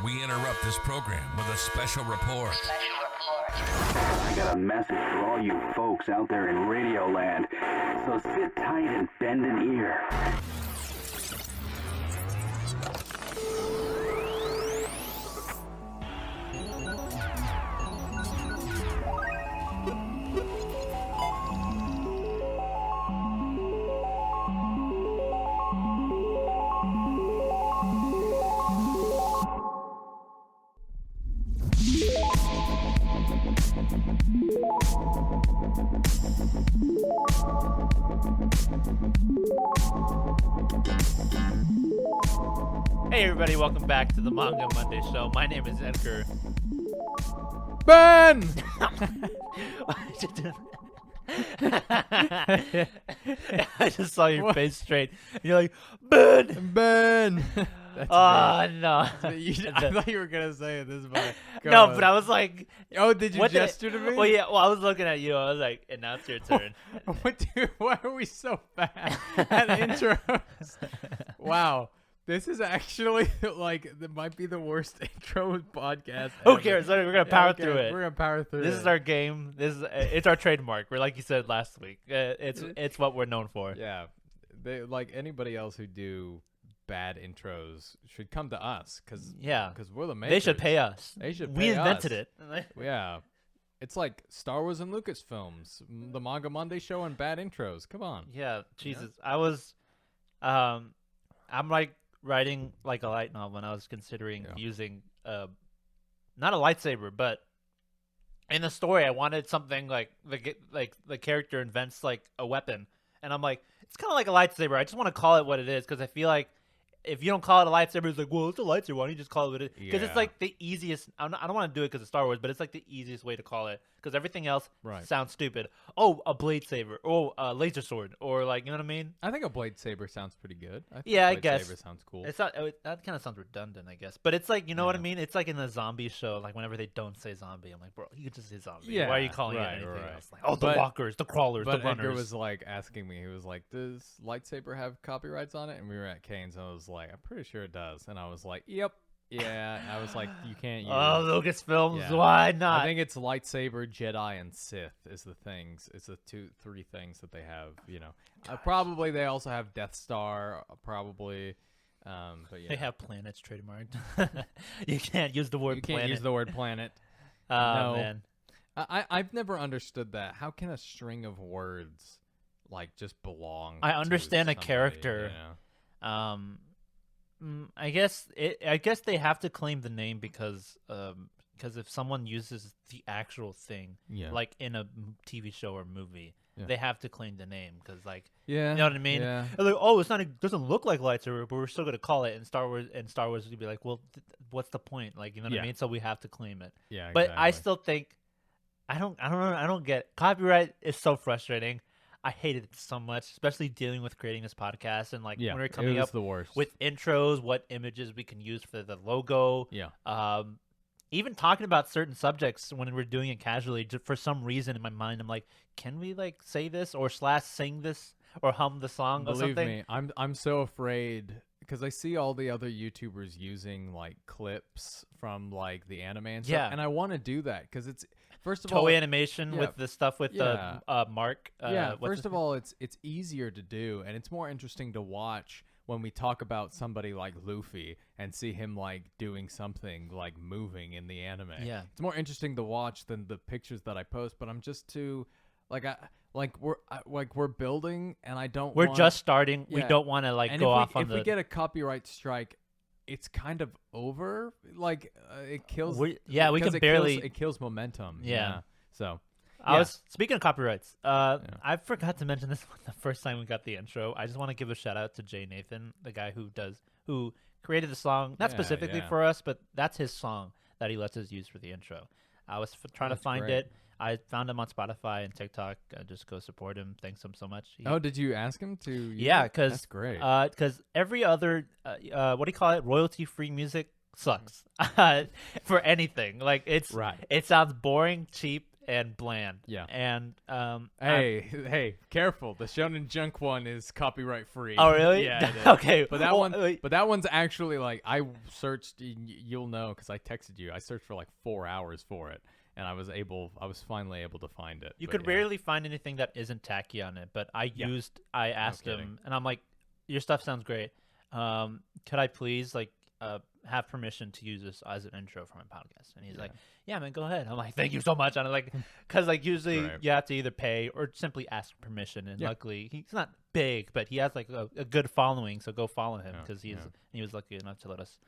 we interrupt this program with a special report. I got a message for all you folks out there in Radio Land, so sit tight and bend an ear. Hey everybody, welcome back to the Manga Monday Show. My name is Edgar. Ben! I just saw your face straight. You're like, Ben! Ben! That's Oh, me. no. I thought you were going to say it this way. No, but I was like... Oh, did you what gesture to me? Well, yeah, well, I was looking at you. I was like, and now it's your turn. Dude, why are we so bad at intros? Wow. This is actually, like, that might be the worst intro podcast Who ever. cares? We're going to power Okay, through it. We're going to power through This it. is our game. It's our trademark. We're like you said last week. It's what we're known for. Yeah. They, like, anybody else who do bad intros should come to us because we're the makers. They should pay us. They should We pay invented us. it. Yeah. It's like Star Wars and Lucasfilms, the Manga Monday Show, and bad intros. Come on. Yeah, Jesus. I was, I'm like writing like a light novel, and I was considering using, not a lightsaber, but in the story, I wanted something like the character invents like a weapon, and I'm like, it's kind of like a lightsaber. I just want to call it what it is because I feel like if you don't call it a lightsaber, it's like, well, it's a lightsaber. Why don't you just call it what it is? Because it's like the easiest. I don't want to do it because it's Star Wars, but it's like the easiest way to call it because everything else sounds stupid. Oh, a blade saber. Oh, a laser sword. Or like, you know what I mean? I think a blade saber sounds pretty good. I guess. Saber sounds cool. It's not. That kind of sounds redundant, I guess. But it's like, you know what I mean? It's like in the zombie show, like whenever they don't say zombie, I'm like, bro, you could just say zombie. Yeah, Why are you calling it anything else? Like, oh, the But- walkers, the crawlers, the But runners. Edgar was like asking me, he was like, does lightsaber have copyrights on it? And we were at Kane's, and I was like, I'm pretty sure it does. And I was like, yep. Yeah. I was like, you can't use Oh, Lucasfilms, Yeah. why not? I think it's lightsaber, Jedi, and Sith is the things. It's the three things that they have, you know. Probably they also have Death Star, probably. But yeah. They have planets trademarked. You can't use the word You planet. can't use the word planet. Oh, No. man. I've never understood that. How can a string of words like just belong? I to understand a somebody, character. you know? I guess they have to claim the name because if someone uses the actual thing, Yeah. like in a TV show or movie, Yeah. they have to claim the name because, like, Yeah. you know what I mean? Yeah. They're like, oh, it doesn't look like lightsaber, but we're still gonna call it. And Star Wars would be like, well, what's the point? Like, you know what I mean? So we have to claim it. Yeah. But exactly. I still think, I don't know. I don't get copyright is so frustrating. I hated it so much, especially dealing with creating this podcast and like when we're coming it was up the worst. with intros, what images we can use for the logo. Yeah. Even talking about certain subjects when we're doing it casually, just for some reason in my mind, I'm like, can we like say this or / sing this or hum the song or Believe something? me, I'm so afraid because I see all the other YouTubers using like clips from like the anime and stuff, and I want to do that because it's first of all Toei Animation with the stuff with Mark. First of all, it's easier to do and it's more interesting to watch when we talk about somebody like Luffy and see him like doing something like moving in the anime. Yeah. It's more interesting to watch than the pictures that I post, but I'm just too we're building and I don't We're want, just starting. Yeah. We don't want to like and go if we, off on if the we get a copyright strike, it's kind of over. Like it kills. we can because barely. it kills momentum. Yeah. So I was speaking of copyrights. I forgot to mention this one the first time we got the intro. I just want to give a shout out to Jay Nathan, the guy who created the song, not specifically for us, but that's his song that he lets us use for the intro. I was trying to find it. I found him on Spotify and TikTok. Just go support him. Thanks him so much. Did you ask him to? Yeah, because that's great. Because every other, what do you call it? Royalty-free music sucks for anything. Like it sounds boring, cheap, and bland. Yeah. And Hey, careful! The Shonen Junk one is copyright free. Oh really? Yeah. It is. Okay. But that Well, one, wait. but that one's actually like I searched. You'll know because I texted you. I searched for like 4 hours for it, and I was finally able to find it. You But could yeah. rarely find anything that isn't tacky on it, but I asked kidding. him, and I'm like, your stuff sounds great. Could I please have permission to use this as an intro for my podcast? And he's like, yeah, man, go ahead. I'm like, thank you so much. And I'm like, because like usually Right. you have to either pay or simply ask permission. And luckily he's not big, but he has like a good following. So go follow him because he was lucky enough to let us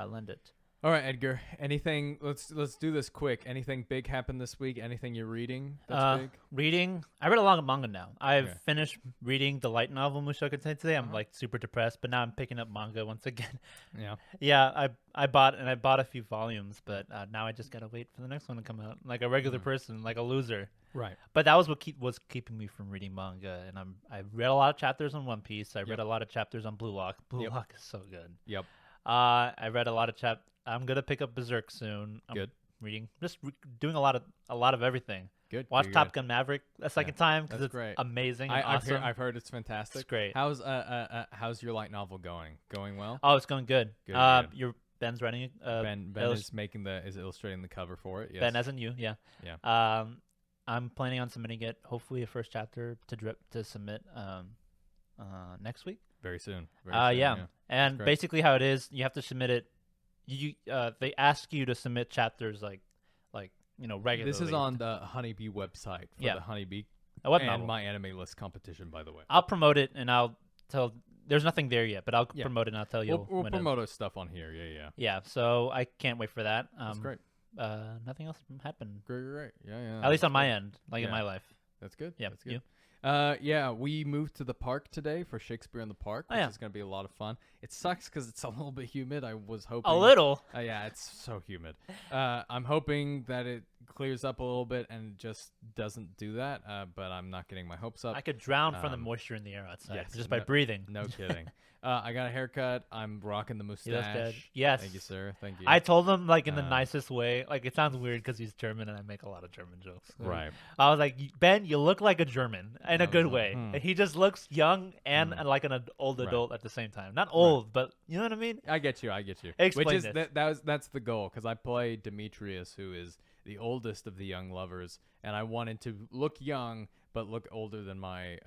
lend it. All right, Edgar. Anything? Let's do this quick. Anything big happened this week? Anything you're reading that's big? Reading. I read a lot of manga now. I've Okay. finished reading the light novel Mushoku Tensei. I'm like super depressed, but now I'm picking up manga once again. Yeah. Yeah, I bought a few volumes, but now I just gotta wait for the next one to come out, like a regular person, like a loser. Right. But that was what was keeping me from reading manga, and I read a lot of chapters on One Piece. I read a lot of chapters on Blue Lock. Blue Lock is so good. Yep. I read a lot of I'm gonna pick up Berserk soon. I'm Good. reading, just doing a lot of everything. Good. Watch good, Top good. Gun Maverick a second time because That's it's great. amazing. And I've awesome. heard it's fantastic. It's great. How's your light novel going? Going well? Oh, it's going good. Good, good. Your Ben's writing it. Ben is illustrating the cover for it. Yes. Ben as in you, yeah. Yeah. I'm planning on submitting it. Hopefully, a first chapter to submit next week. Very soon. Very soon, Yeah. And great. basically, how it is, you have to submit it. They ask you to submit chapters like regularly. This is on the Honeybee website for Yeah. the Honeybee a web and novel. My Anime List competition, by the way. I'll promote it and I'll tell. There's nothing there yet, but I'll Yeah. promote it and I'll tell you. We'll when promote our stuff on here. Yeah. Yeah, so I can't wait for that. That's great. Nothing else happened. Great. Yeah. At least on that's my good. end, like in Yeah. my life. That's good. Yeah, That's good. you? Yeah, we moved to the park today for Shakespeare in the Park, Oh, which yeah. is going to be a lot of fun. It sucks because it's a little bit humid. I was hoping A little. Yeah, it's so humid. I'm hoping that it clears up a little bit and just doesn't do that. But I'm not getting my hopes up. I could drown from the moisture in the air outside yes, just by no- breathing. No kidding. I got a haircut. I'm rocking the You look mustache. good. Yes. Thank you, sir. Thank you. I told him like in the Uh, nicest way. Like it sounds weird because he's German and I make a lot of German jokes. So Right. I was like, Ben, you look like a German in a good way. hmm. And he just looks young and like an old Right. adult at the same time. Not old, but you know what I mean? I get you. Explain Which is this. that's the goal because I play Demetrius, who is the oldest of the young lovers, and I wanted to look young but look older than my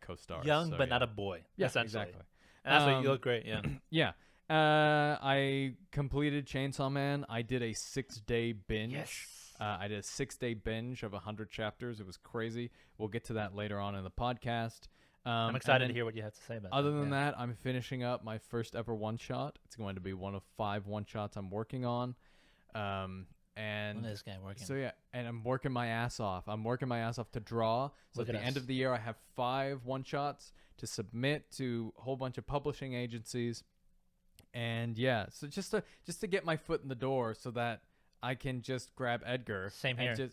co-stars. Young so, but yeah. not a boy. Yeah, essentially. exactly. And that's what you look great. Yeah. Yeah. I completed Chainsaw Man. I did a 6-day binge. Yes. I did a 6-day binge of 100 chapters. It was crazy. We'll get to that later on in the podcast. I'm excited to hear what you have to say about Other that. than Yeah. that, I'm finishing up my first ever one-shot. It's going to be one of 5 one-shots I'm working on. And When is this guy working? so yeah, and I'm working my ass off. I'm working my ass off to draw. So Look at at the end us. of the year, I have 5 one-shots to submit to a whole bunch of publishing agencies. And yeah, so just to get my foot in the door, so that I can just grab Edgar. Same and here.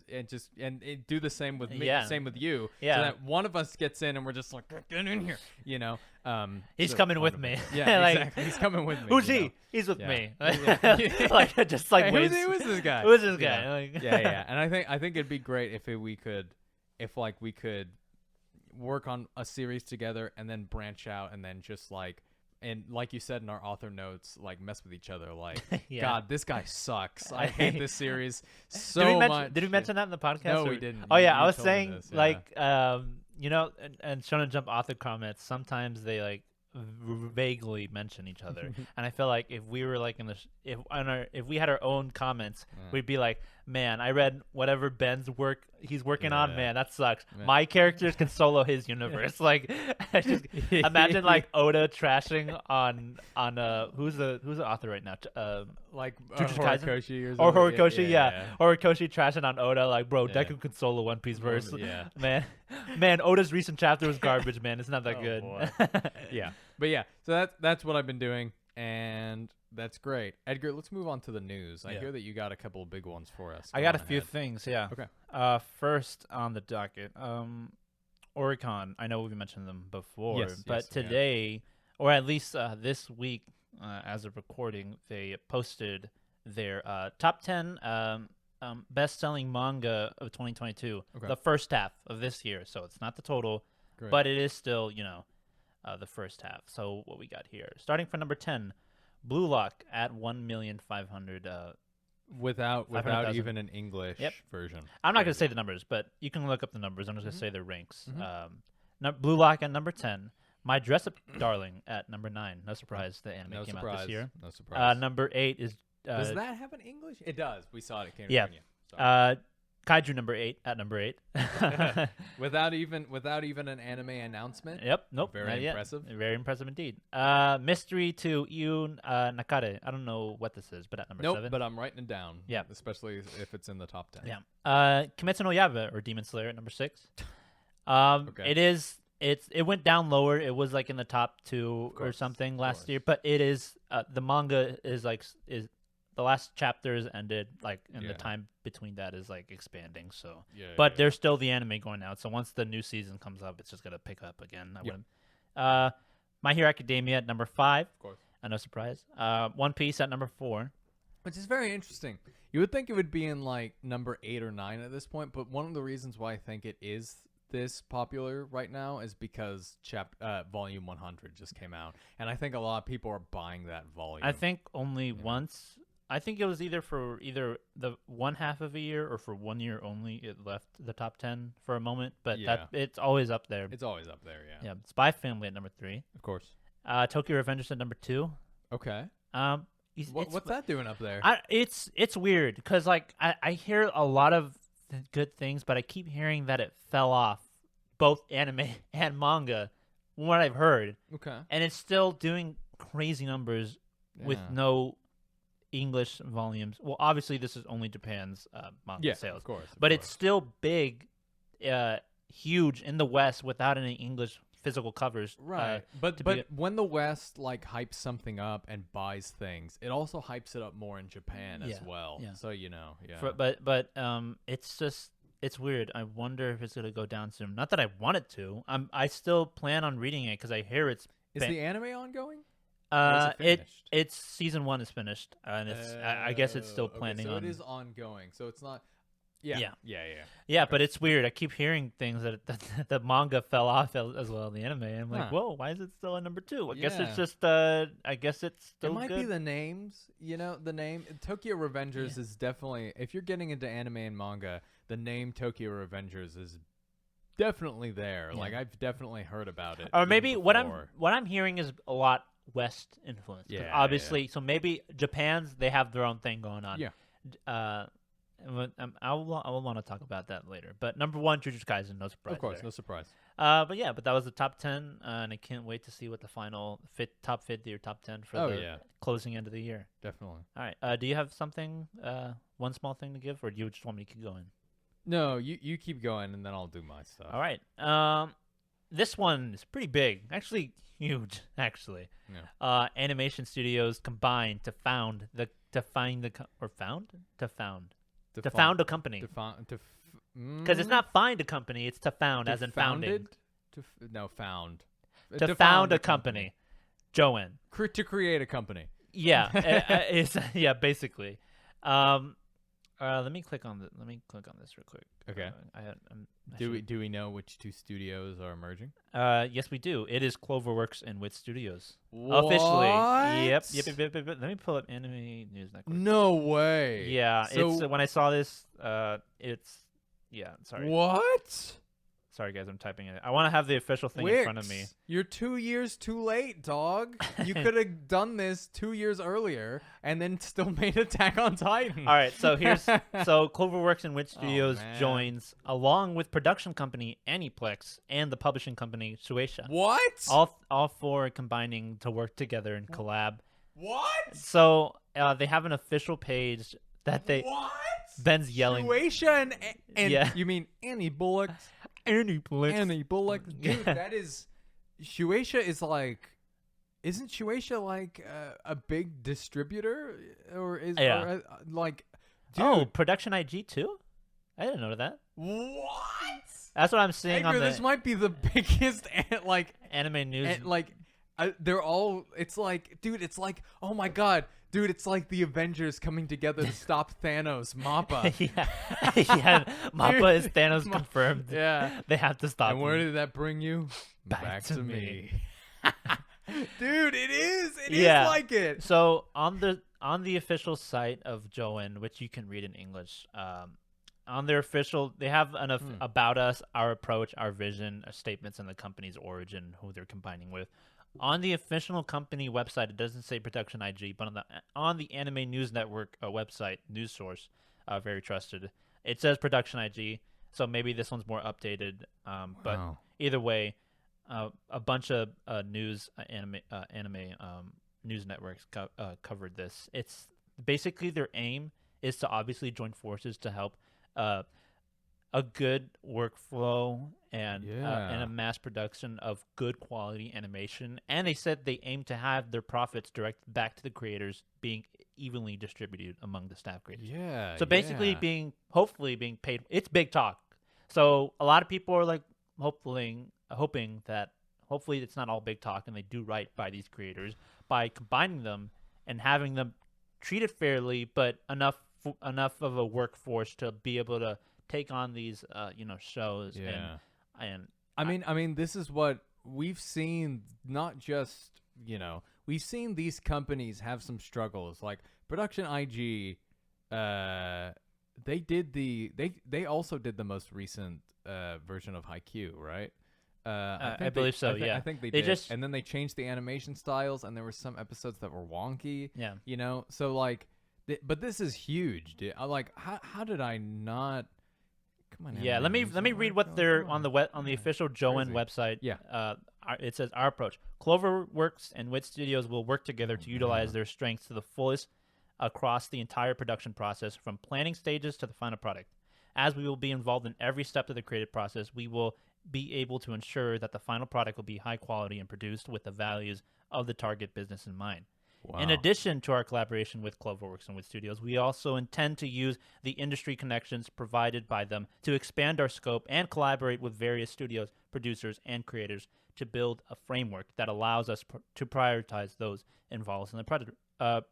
and do the same with me. Yeah. Same with you. Yeah. So that one of us gets in, and we're just like, get in here. You know. He's so coming part with of me. it. Yeah, Like, exactly. He's coming with me. Who's you he? know? He's with Yeah. me. Yeah. Like just like Hey, waves. who is this guy? Who is this You guy? know? Like- Yeah. And I think it'd be great if we could work on a series together and then branch out and then just like you said in our author notes, like mess with each other. Like, Yeah. God, this guy sucks. I hate this series so did we mention, much. Did we mention that in the podcast? No, or- we didn't. Oh yeah, You I was told me saying this, yeah. like and Shonen Jump author comments. Sometimes they like vaguely mention each other, and I feel like if we were like if we had our own comments, we'd be like, man, I read whatever Ben's work he's working on. Yeah. Man, that sucks. Yeah. My characters can solo his universe. Like, I just imagine like Oda trashing on who's the author right now? like Jujutsu Kaisen? Horikoshi Or something. Horikoshi, yeah. Horikoshi trashing on Oda, like, bro, Yeah. Deku can solo One Piece verse. Yeah. Man, Oda's recent chapter was garbage, man. It's not that Oh, good. boy. Yeah. But yeah, so that's what I've been doing, and that's great. Edgar, let's move on to the news. I Yeah. hear that you got a couple of big ones for us. I Go got a on few ahead. things, yeah. Okay. First on the docket, Oricon. I know we've mentioned them before, Yes, but yes, we have. today, or at least this week, as of recording, they posted their top 10 best-selling manga of 2022. Okay. The first half of this year, so it's not the total, Great. but it is still, the first half. So what we got here, starting from number 10, Blue Lock at 1,500,000. Without 500,000. even an English version. I'm not going to say the numbers, but you can look up the numbers. I'm just going to say their ranks. Mhm. Blue Lock at number 10. My Dress Up Darling at number 9. No surprise, the anime No came surprise. out this year. No surprise. Number 8 is Does that have an English? It does. We saw it. It came Yeah. from you. Sorry. Kaiju number 8 at number 8. without even an anime announcement. Yep. Nope. Very not yet. impressive. Very impressive indeed. Mystery to Yu Nakare. I don't know what this is, but at number 7. But I'm writing it down. Yeah. Especially if it's in the top 10. Yeah. Kimetsu no Yaiba or Demon Slayer at number 6. Okay. It went down lower. It was like in the top 2 or course, something of last course. year, but it is the manga is the last chapters ended and Yeah. the time between that is expanding. So, Yeah. but yeah. there's still the anime going out. So once the new season comes up, it's just gonna pick up again. I Yep. wouldn't. My Hero Academia at number 5. Of course. No surprise. One Piece at number 4. Which is very interesting. You would think it would be in number 8 or 9 at this point, but one of the reasons why I think it is this popular right now is because volume 100 just came out, and I think a lot of people are buying that volume. I think only once. I think it was either for the one half of a year or for 1 year only. It left the top 10 for a moment, but Yeah. it's always up there. It's always up there, yeah. Yeah, Spy Family at number 3. Of course. Tokyo Revengers at number 2. Okay. It's What's that doing up there? it's weird because I hear a lot of good things, but I keep hearing that it fell off, both anime and manga, from what I've heard, Okay. and it's still doing crazy numbers with Yeah. no English volumes. Well, obviously this is only Japan's manga sales, of course. but it's still big, huge in the West without any English physical covers. right. to But be- when the West hypes something up and buys things, it also hypes it up more in Japan as Yeah, well. yeah. So yeah. But it's weird. I wonder if it's gonna go down soon. Not that I want it to. I still plan on reading it because I hear it's. Is the anime ongoing? Or Uh, is it finished? it's season 1 is finished, and it's. I guess it's still Okay, planning so on. it is ongoing. So it's not. Yeah. Yeah. Yeah. Yeah, but it's weird. I keep hearing things that the manga fell off as well as the anime. I'm like, Huh. whoa, why is it still at number 2? I guess Yeah. it's just. I guess it's still It might good. be the names, the name Tokyo Revengers is definitely, if you're getting into anime and manga, the name Tokyo Revengers is definitely there. Yeah. I've definitely heard about it. Or even maybe what before. I'm hearing is a lot West influence. 'Cause Yeah, obviously. So maybe Japan's they have their own thing going on. Yeah. I will want to talk about that later. But number 1, Jujutsu Kaisen, no surprise. Of course, there. no surprise. But that was the top 10, and I can't wait to see what the final top 50 or top 10 for Oh, the yeah. closing end of the year. Definitely. All right. Do you have something, one small thing to give, or do you just want me to keep going? No, you keep going, and then I'll do my stuff. All right. This one is pretty big, actually huge, actually. Yeah. Animation studios combined to found a company. Because it's not find a company, it's to found, as in founding. Found. To found a company. Joanne. To create a company. Yeah, it's basically. Let me click on this real quick. Okay. Do we know which 2 studios are merging? Yes, we do. It is Cloverworks and Wit Studios. What? Officially. Yep. Let me pull up Anime News Network. No way. Yeah, So- it's when I saw this. Sorry. What? Sorry, guys. I'm typing it. I want to have the official thing in front of me. Wix, you're 2 years too late, dog. You could have done this 2 years earlier and then still made Attack on Titan. All right, so Cloverworks and Wit Studios man. joins along with production company Aniplex and the publishing company Shueisha. What? All 4 combining to work together and collab. What? So they have an official page that they. What? Ben's yelling. Shueisha and Yeah. You mean Annie Bullock? Aniplex. Annie Bullock? Yeah. Dude, that is... Shueisha is Isn't Shueisha a big distributor? Or is... Yeah. Or, dude. Oh, Production IG too? I didn't know that. What? That's what I'm seeing Edgar, on the this might be the biggest anime news. they're all, it's dude, it's oh my god, Dude, it's like the Avengers coming together to stop Thanos. Mappa. yeah, Mappa is Thanos confirmed. Yeah. They have to stop And where him. did that bring you? Back to me. Dude, it is. It is Yeah. like it. So on the official site of Joen, which you can read in English, on their official, they have an about us, our approach, our vision, statements, and the company's origin, who they're combining with. On the official company website, it doesn't say Production IG, but on the Anime News Network website, news source, very trusted, it says Production IG. So maybe this one's more updated. But either way, a bunch of anime news networks covered this. It's basically their aim is to obviously join forces to help a good workflow and a mass production of good quality animation. And they said they aim to have their profits directed back to the creators, being evenly distributed among the staff creators. Yeah. So basically hopefully being paid. It's big talk. So a lot of people are like hoping that hopefully it's not all big talk and they do right by these creators by combining them and having them treated fairly, but enough of a workforce to be able to take on these shows. And I mean this is what we've seen. Not just we've seen these companies have some struggles. Like Production IG, they also did the most recent version of Haikyuu, right? I believe so. I think they did. And then they changed the animation styles, and there were some episodes that were wonky. Yeah. So like, but this is huge, dude. How did I not? Come on. Yeah. Let me read what they're on the official Joen website. Yeah. It says our approach: Cloverworks and Wit Studios will work together to utilize their strengths to the fullest across the entire production process, from planning stages to the final product. As we will be involved in every step of the creative process, we will be able to ensure that the final product will be high quality and produced with the values of the target business in mind. Wow. In addition to our collaboration with Cloverworks and with Studios, we also intend to use the industry connections provided by them to expand our scope and collaborate with various studios, producers, and creators to build a framework that allows us to prioritize those involved in the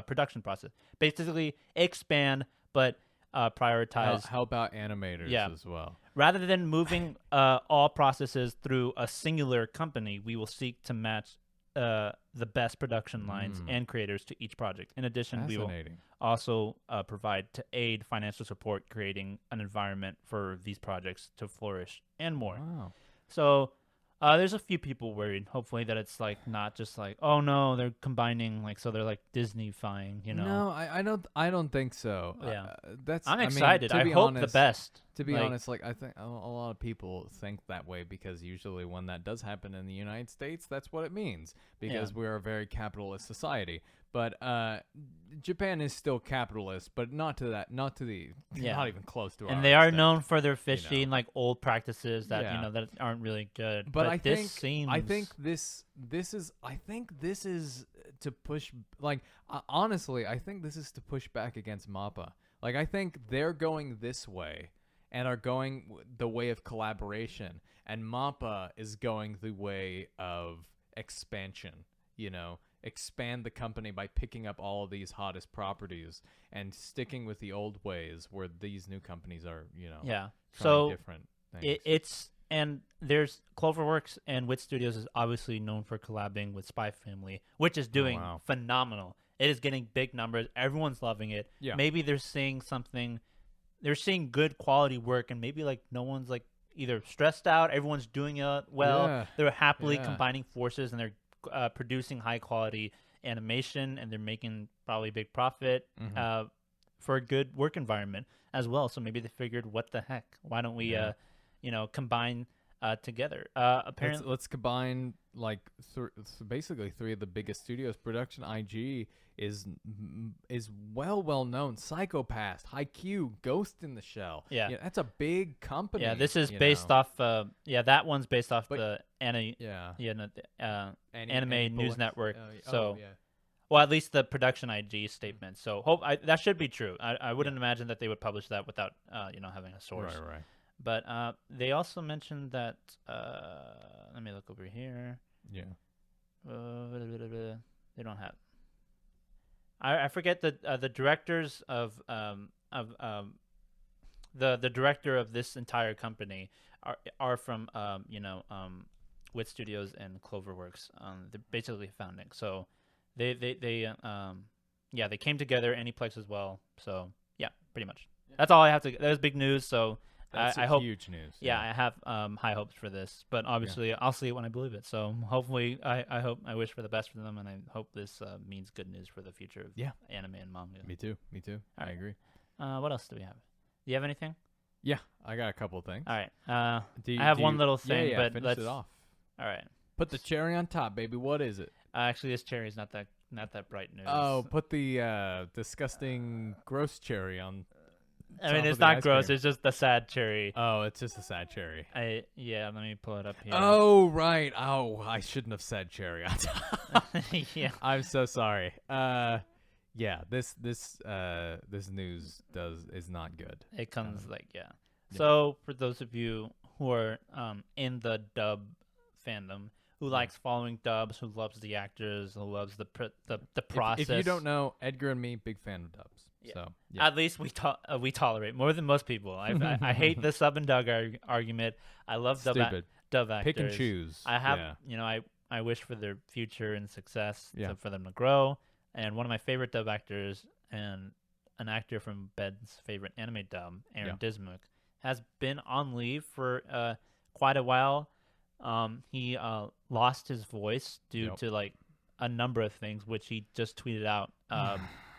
production process. Basically, expand, but prioritize. How about animators as well? Rather than moving all processes through a singular company, we will seek to match the best production lines and creators to each project. In addition, we will also provide to aid financial support, creating an environment for these projects to flourish and more. Wow. So there's a few people worried, hopefully, that it's like not just like, oh no, they're combining, like, so they're like Disney-fying, No, I don't think so. Yeah. I'm excited. I hope the best. To be honest, like, I think a lot of people think that way because usually when that does happen in the United States, that's what it means, because we're a very capitalist society. But Japan is still capitalist, but not even close to. And they are known for their fishy and like old practices that that aren't really good. But I think this is to push. Like honestly, I think this is to push back against MAPPA. Like I think they're going this way and are going the way of collaboration, and MAPPA is going the way of expansion. Expand the company by picking up all of these hottest properties and sticking with the old ways, where these new companies are, trying different things. And there's Cloverworks and Wit Studios is obviously known for collabing with Spy Family, which is doing phenomenal. It is getting big numbers. Everyone's loving it. Yeah. Maybe they're seeing something. They're seeing good quality work, and maybe like no one's like either stressed out. Everyone's doing it well. Yeah. They're happily combining forces, and they're producing high quality animation, and they're making probably a big profit for a good work environment as well. So maybe they figured, what the heck? Why don't we combine together? Apparently, let's combine like basically three of the biggest studios. Production IG is well known. Psychopath, Haikyuu, Ghost in the Shell. Yeah, that's a big company. Yeah, this is based off. That one's based off the Anime News Network. Well, at least the Production IG statement. So that should be true. I wouldn't imagine that they would publish that without having a source. Right. But they also mentioned that. Let me look over here. Yeah. They don't have. I forget the directors of the director of this entire company are from Wit Studios and Cloverworks. They're basically founding. So they came together. Aniplex as well. So yeah, pretty much. That's all I have to. That was big news. So That's I hope huge news. Yeah, I have high hopes for this, but obviously I'll see it when I believe it. So hopefully, I wish for the best for them, and I hope this means good news for the future of anime and manga. Me too. All I right. agree. What else do we have? Do you have anything? Yeah, I got a couple of things. All right. I have one little thing, but finish let's it off. All right. Put the cherry on top, baby. What is it? Actually, this cherry is not that bright news. Oh, put the disgusting, gross cherry on. I mean, top it's of the not ice gross. cream. It's just the sad cherry. Oh, it's just a sad cherry. Let me pull it up here. Oh, right. Oh, I shouldn't have said cherry on top. Yeah. I'm so sorry. Yeah, this news is not good. It comes So for those of you who are in the dub fandom, who likes following dubs, who loves the actors, who loves the process. If you don't know, Edgar and me, big fan of dubs. Yeah. So At least we tolerate more than most people. I hate the sub and dub argument. I love dub actors. Pick and choose. I have I wish for their future and success for them to grow. And one of my favorite dub actors and an actor from Ben's favorite anime dub, Aaron Dismuke, has been on leave for quite a while. He lost his voice due to a number of things, which he just tweeted out,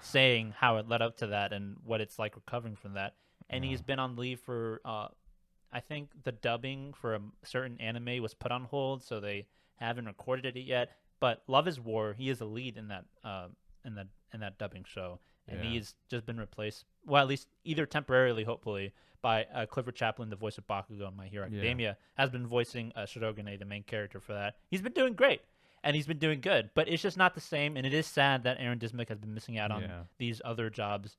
saying how it led up to that and what it's like recovering from that. And he's been on leave for, I think the dubbing for a certain anime was put on hold, so they haven't recorded it yet. But Love is War, he is a lead in that in that dubbing show, and he's just been replaced, well, at least either temporarily, hopefully, by Clifford Chaplin, the voice of Bakugo in My Hero Academia, has been voicing Shirogane, the main character for that. He's been doing great, and he's been doing good, but it's just not the same, and it is sad that Aaron Dismuke has been missing out on these other jobs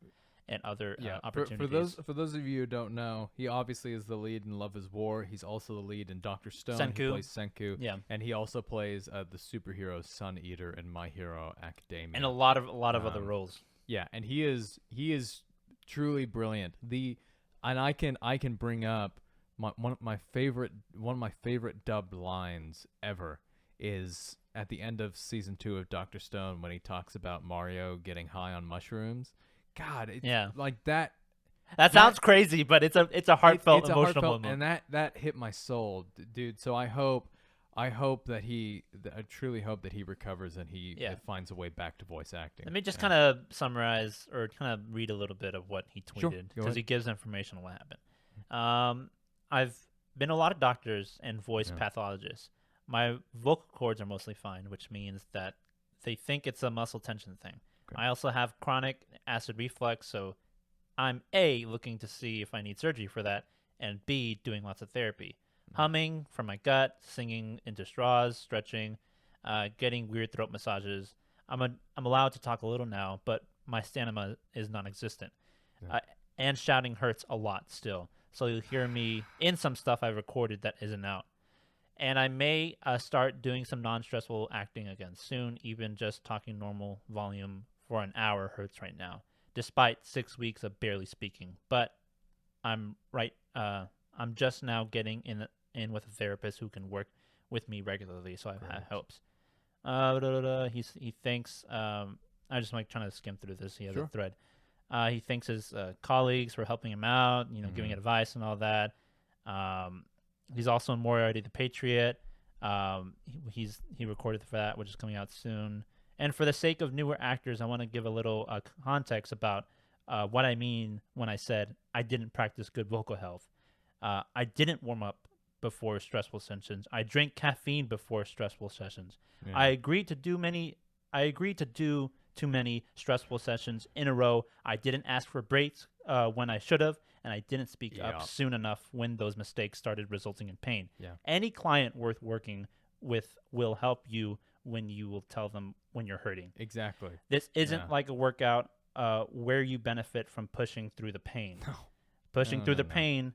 and other opportunities. For those of you who don't know, he obviously is the lead in Love is War. He's also the lead in Dr. Stone. Senku. He plays Senku. Yeah. And he also plays the superhero Sun Eater in My Hero Academia. And a lot of other roles. Yeah, and he is truly brilliant. And I can bring up one of my favorite dubbed lines ever is at the end of season 2 of Dr. Stone when he talks about Mario getting high on mushrooms. God, like that. That sounds crazy, but it's a heartfelt, emotional moment. And that hit my soul, dude. So I truly hope that he recovers and he finds a way back to voice acting. Let me just kind of summarize or kind of read a little bit of what he tweeted because he gives information on what happened. I've been a lot of doctors and voice pathologists. My vocal cords are mostly fine, which means that they think it's a muscle tension thing. Okay. I also have chronic acid reflux, so I'm A, looking to see if I need surgery for that, and B, doing lots of therapy. Humming from my gut, singing into straws, stretching, getting weird throat massages. I'm allowed to talk a little now, but my stamina is non-existent. And shouting hurts a lot still. So you'll hear me in some stuff I recorded that isn't out. And I may start doing some non-stressful acting again soon. Even just talking normal volume for an hour hurts right now, despite 6 weeks of barely speaking. But I'm just now getting in with a therapist who can work with me regularly, so I have hopes. He thanks. I'm just trying to skim through this. He has a thread. He thanks his colleagues for helping him out, giving advice and all that. He's also in Moriarty the Patriot. He recorded for that, which is coming out soon. And for the sake of newer actors, I want to give a little context about what I mean when I said I didn't practice good vocal health. I didn't warm up before stressful sessions. I drank caffeine before stressful sessions. Yeah. I agreed to do too many stressful sessions in a row. I didn't ask for breaks when I should have, and I didn't speak up soon enough when those mistakes started resulting in pain. Yeah. Any client worth working with will help you when you will tell them when you're hurting. Exactly. This isn't like a workout where you benefit from pushing through the pain. No. Pushing through the pain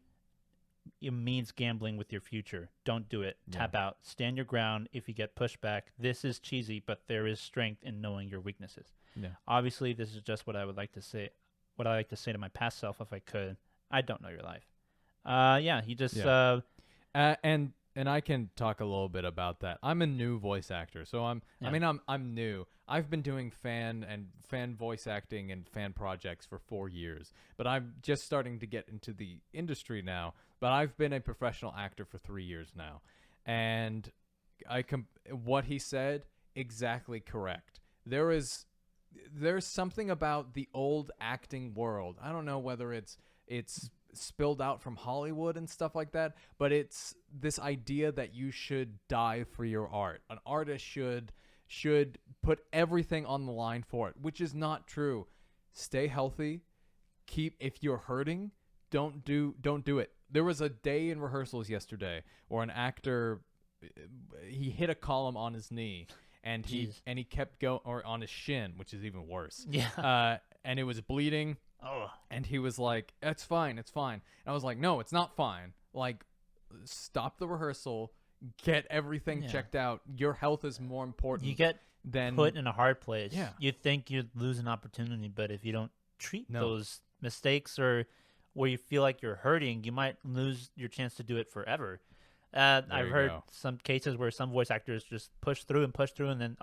it means gambling with your future. Don't do it. Tap out. Stand your ground if you get pushed back. This is cheesy, but there is strength in knowing your weaknesses. Yeah. Obviously, this is just what I would like to say. What I like to say to my past self if I could. I don't know your life. He just and I can talk a little bit about that. I'm a new voice actor, so I'm new. I've been doing fan voice acting and fan projects for 4 years, but I'm just starting to get into the industry now. But I've been a professional actor for 3 years now, and what he said, exactly correct. There's something about the old acting world. I don't know whether it's spilled out from Hollywood and stuff like that, but it's this idea that you should die for your art. An artist should put everything on the line for it, which is not true. Stay healthy. If you're hurting, don't do it. There was a day in rehearsals yesterday where an actor, he hit a column on his knee and he kept going, or on his shin, which is even worse. Yeah. And it was bleeding. Oh. And he was like, it's fine. And I was like, no, it's not fine. Like, stop the rehearsal, get everything checked out. Your health is more important. You get put in a hard place. Yeah. You think you'd lose an opportunity, but if you don't treat those mistakes or where you feel like you're hurting, you might lose your chance to do it forever. I've heard some cases where some voice actors just push through, and then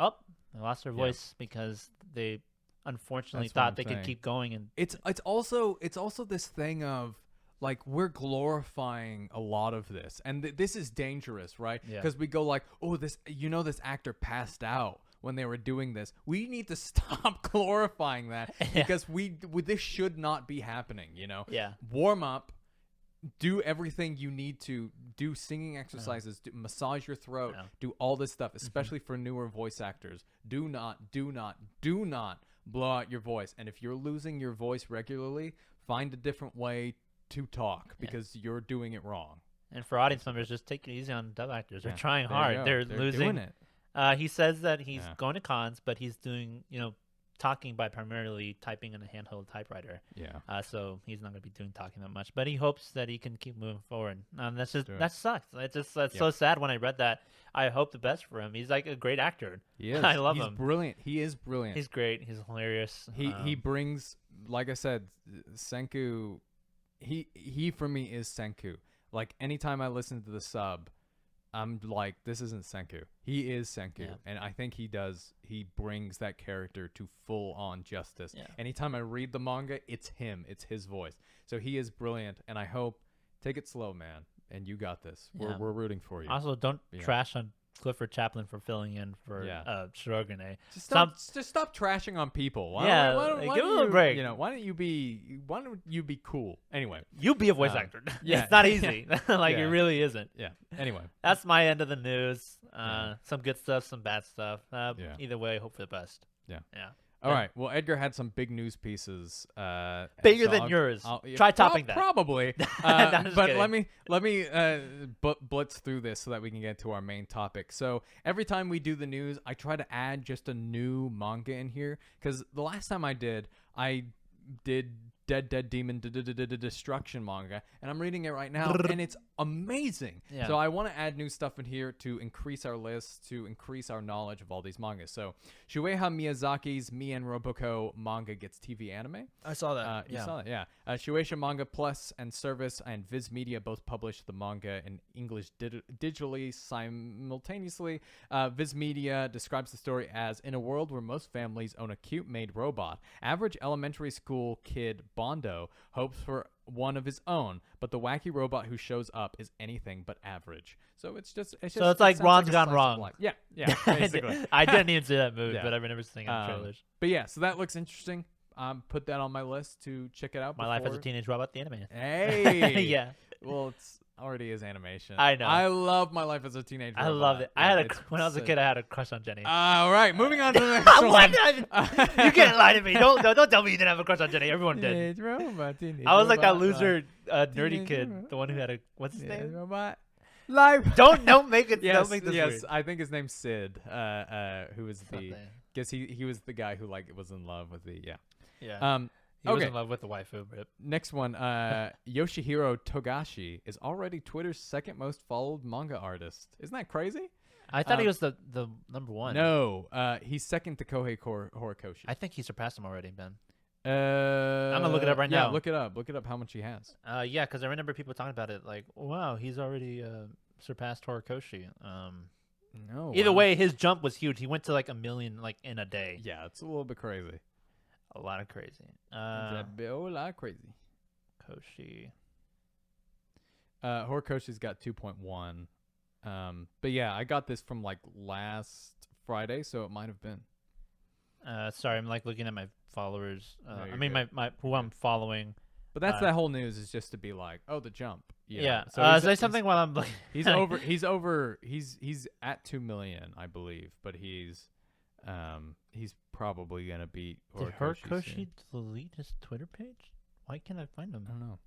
they lost their voice because they unfortunately thought they could keep going. And it's also this thing of, like, we're glorifying a lot of this, and this is dangerous, right? Because we go like, oh, this actor passed out when they were doing this. We need to stop glorifying that because this should not be happening. Warm up, do everything you need to do, singing exercises, massage your throat, do all this stuff, especially for newer voice actors. Do not blow out your voice. And if you're losing your voice regularly, find a different way to talk because you're doing it wrong. And for audience members, just take it easy on dub actors. They're trying hard. They're losing. Doing it. He says that he's going to cons, but he's doing, talking by primarily typing in a handheld typewriter. Yeah. So he's not going to be doing talking that much, but he hopes that he can keep moving forward. That sucks. That's so sad when I read that. I hope the best for him. He's like a great actor. He is. I love him. He's brilliant. He is brilliant. He's great. He's hilarious. He brings, like I said, Senku. He for me is Senku. Like, anytime I listen to the sub, I'm like, this isn't Senku. He is Senku. And I think he brings that character to full on justice. Anytime I read the manga, it's him. It's his voice. So he is brilliant, and I hope, take it slow, man. And you got this. We're rooting for you. Also, don't trash on Clifford Chaplin for filling in for Shirogane. Just stop trashing on people. Why give him a break. Why don't you be cool? Anyway, you be a voice actor. It's not easy. It really isn't. Yeah. Anyway, that's my end of the news. Some good stuff, some bad stuff. Either way, hope for the best. Yeah. All right. Well, Edgar had some big news pieces. Bigger than yours. Try topping that. Probably. But kidding. let me blitz through this so that we can get to our main topic. So every time we do the news, I try to add just a new manga in here, because the last time I did Dead Demon Destruction manga, and I'm reading it right now, and it's amazing. So I want to add new stuff in here to increase our list, to increase our knowledge of all these mangas. So Shueisha Miyazaki's Me and Roboco manga gets TV anime. I saw that. You saw that, yeah. Shueisha Manga Plus and Service and Viz Media both published the manga in English digitally simultaneously. Viz Media describes the story as, in a world where most families own a cute-made robot, average elementary school kid Bondo hopes for one of his own, but the wacky robot who shows up is anything but average. So it's like Ron's Gone Wrong. Yeah, basically. I didn't even see that movie, but I remember seeing it in trailers. But yeah, so that looks interesting. Put that on my list to check it out. My Life as a Teenage Robot, the anime. Hey, yeah. Well, it's already is animation. I know. I love My Life as a Teenage Robot. I loved it. When I was a kid, I had a crush on Jenny. All right, moving on to the next one. You can't lie to me. Don't tell me you didn't have a crush on Jenny. Everyone did. I was like that loser, nerdy kid, the one who had a what's his name? Robot. Life. Don't make it. Don't make this weird. I think his name's Sid. Who was guess he was the guy who was in love with the. He was Okay. in love with the waifu. Rip. Next one, Yoshihiro Togashi is already Twitter's second most followed manga artist. Isn't that crazy? I thought he was the number one. No, he's second to Kohei Horikoshi. I think he surpassed him already, Ben. I'm gonna look it up right now. Look it up. Look it up how much he has. Yeah, because I remember people talking about it. Like, wow, he's already surpassed Horikoshi. No. Either wow. way, his jump was huge. He went to like 1 million like in a day. Yeah, it's a little bit crazy. A lot of crazy. It's a lot crazy. Koshi. Horikoshi's got 2.1. But yeah, I got this from like last Friday, so it might have been. Sorry, I'm like looking at my followers. No, I you're mean, good. my who I'm following. But that's that whole news is just to be like, oh, the jump. You know? Yeah. So Say something while I'm like. He's at 2 million, I believe, but he's probably gonna beat Did Horikoshi. Horikoshi delete his Twitter page? Why can't I find him? I don't know.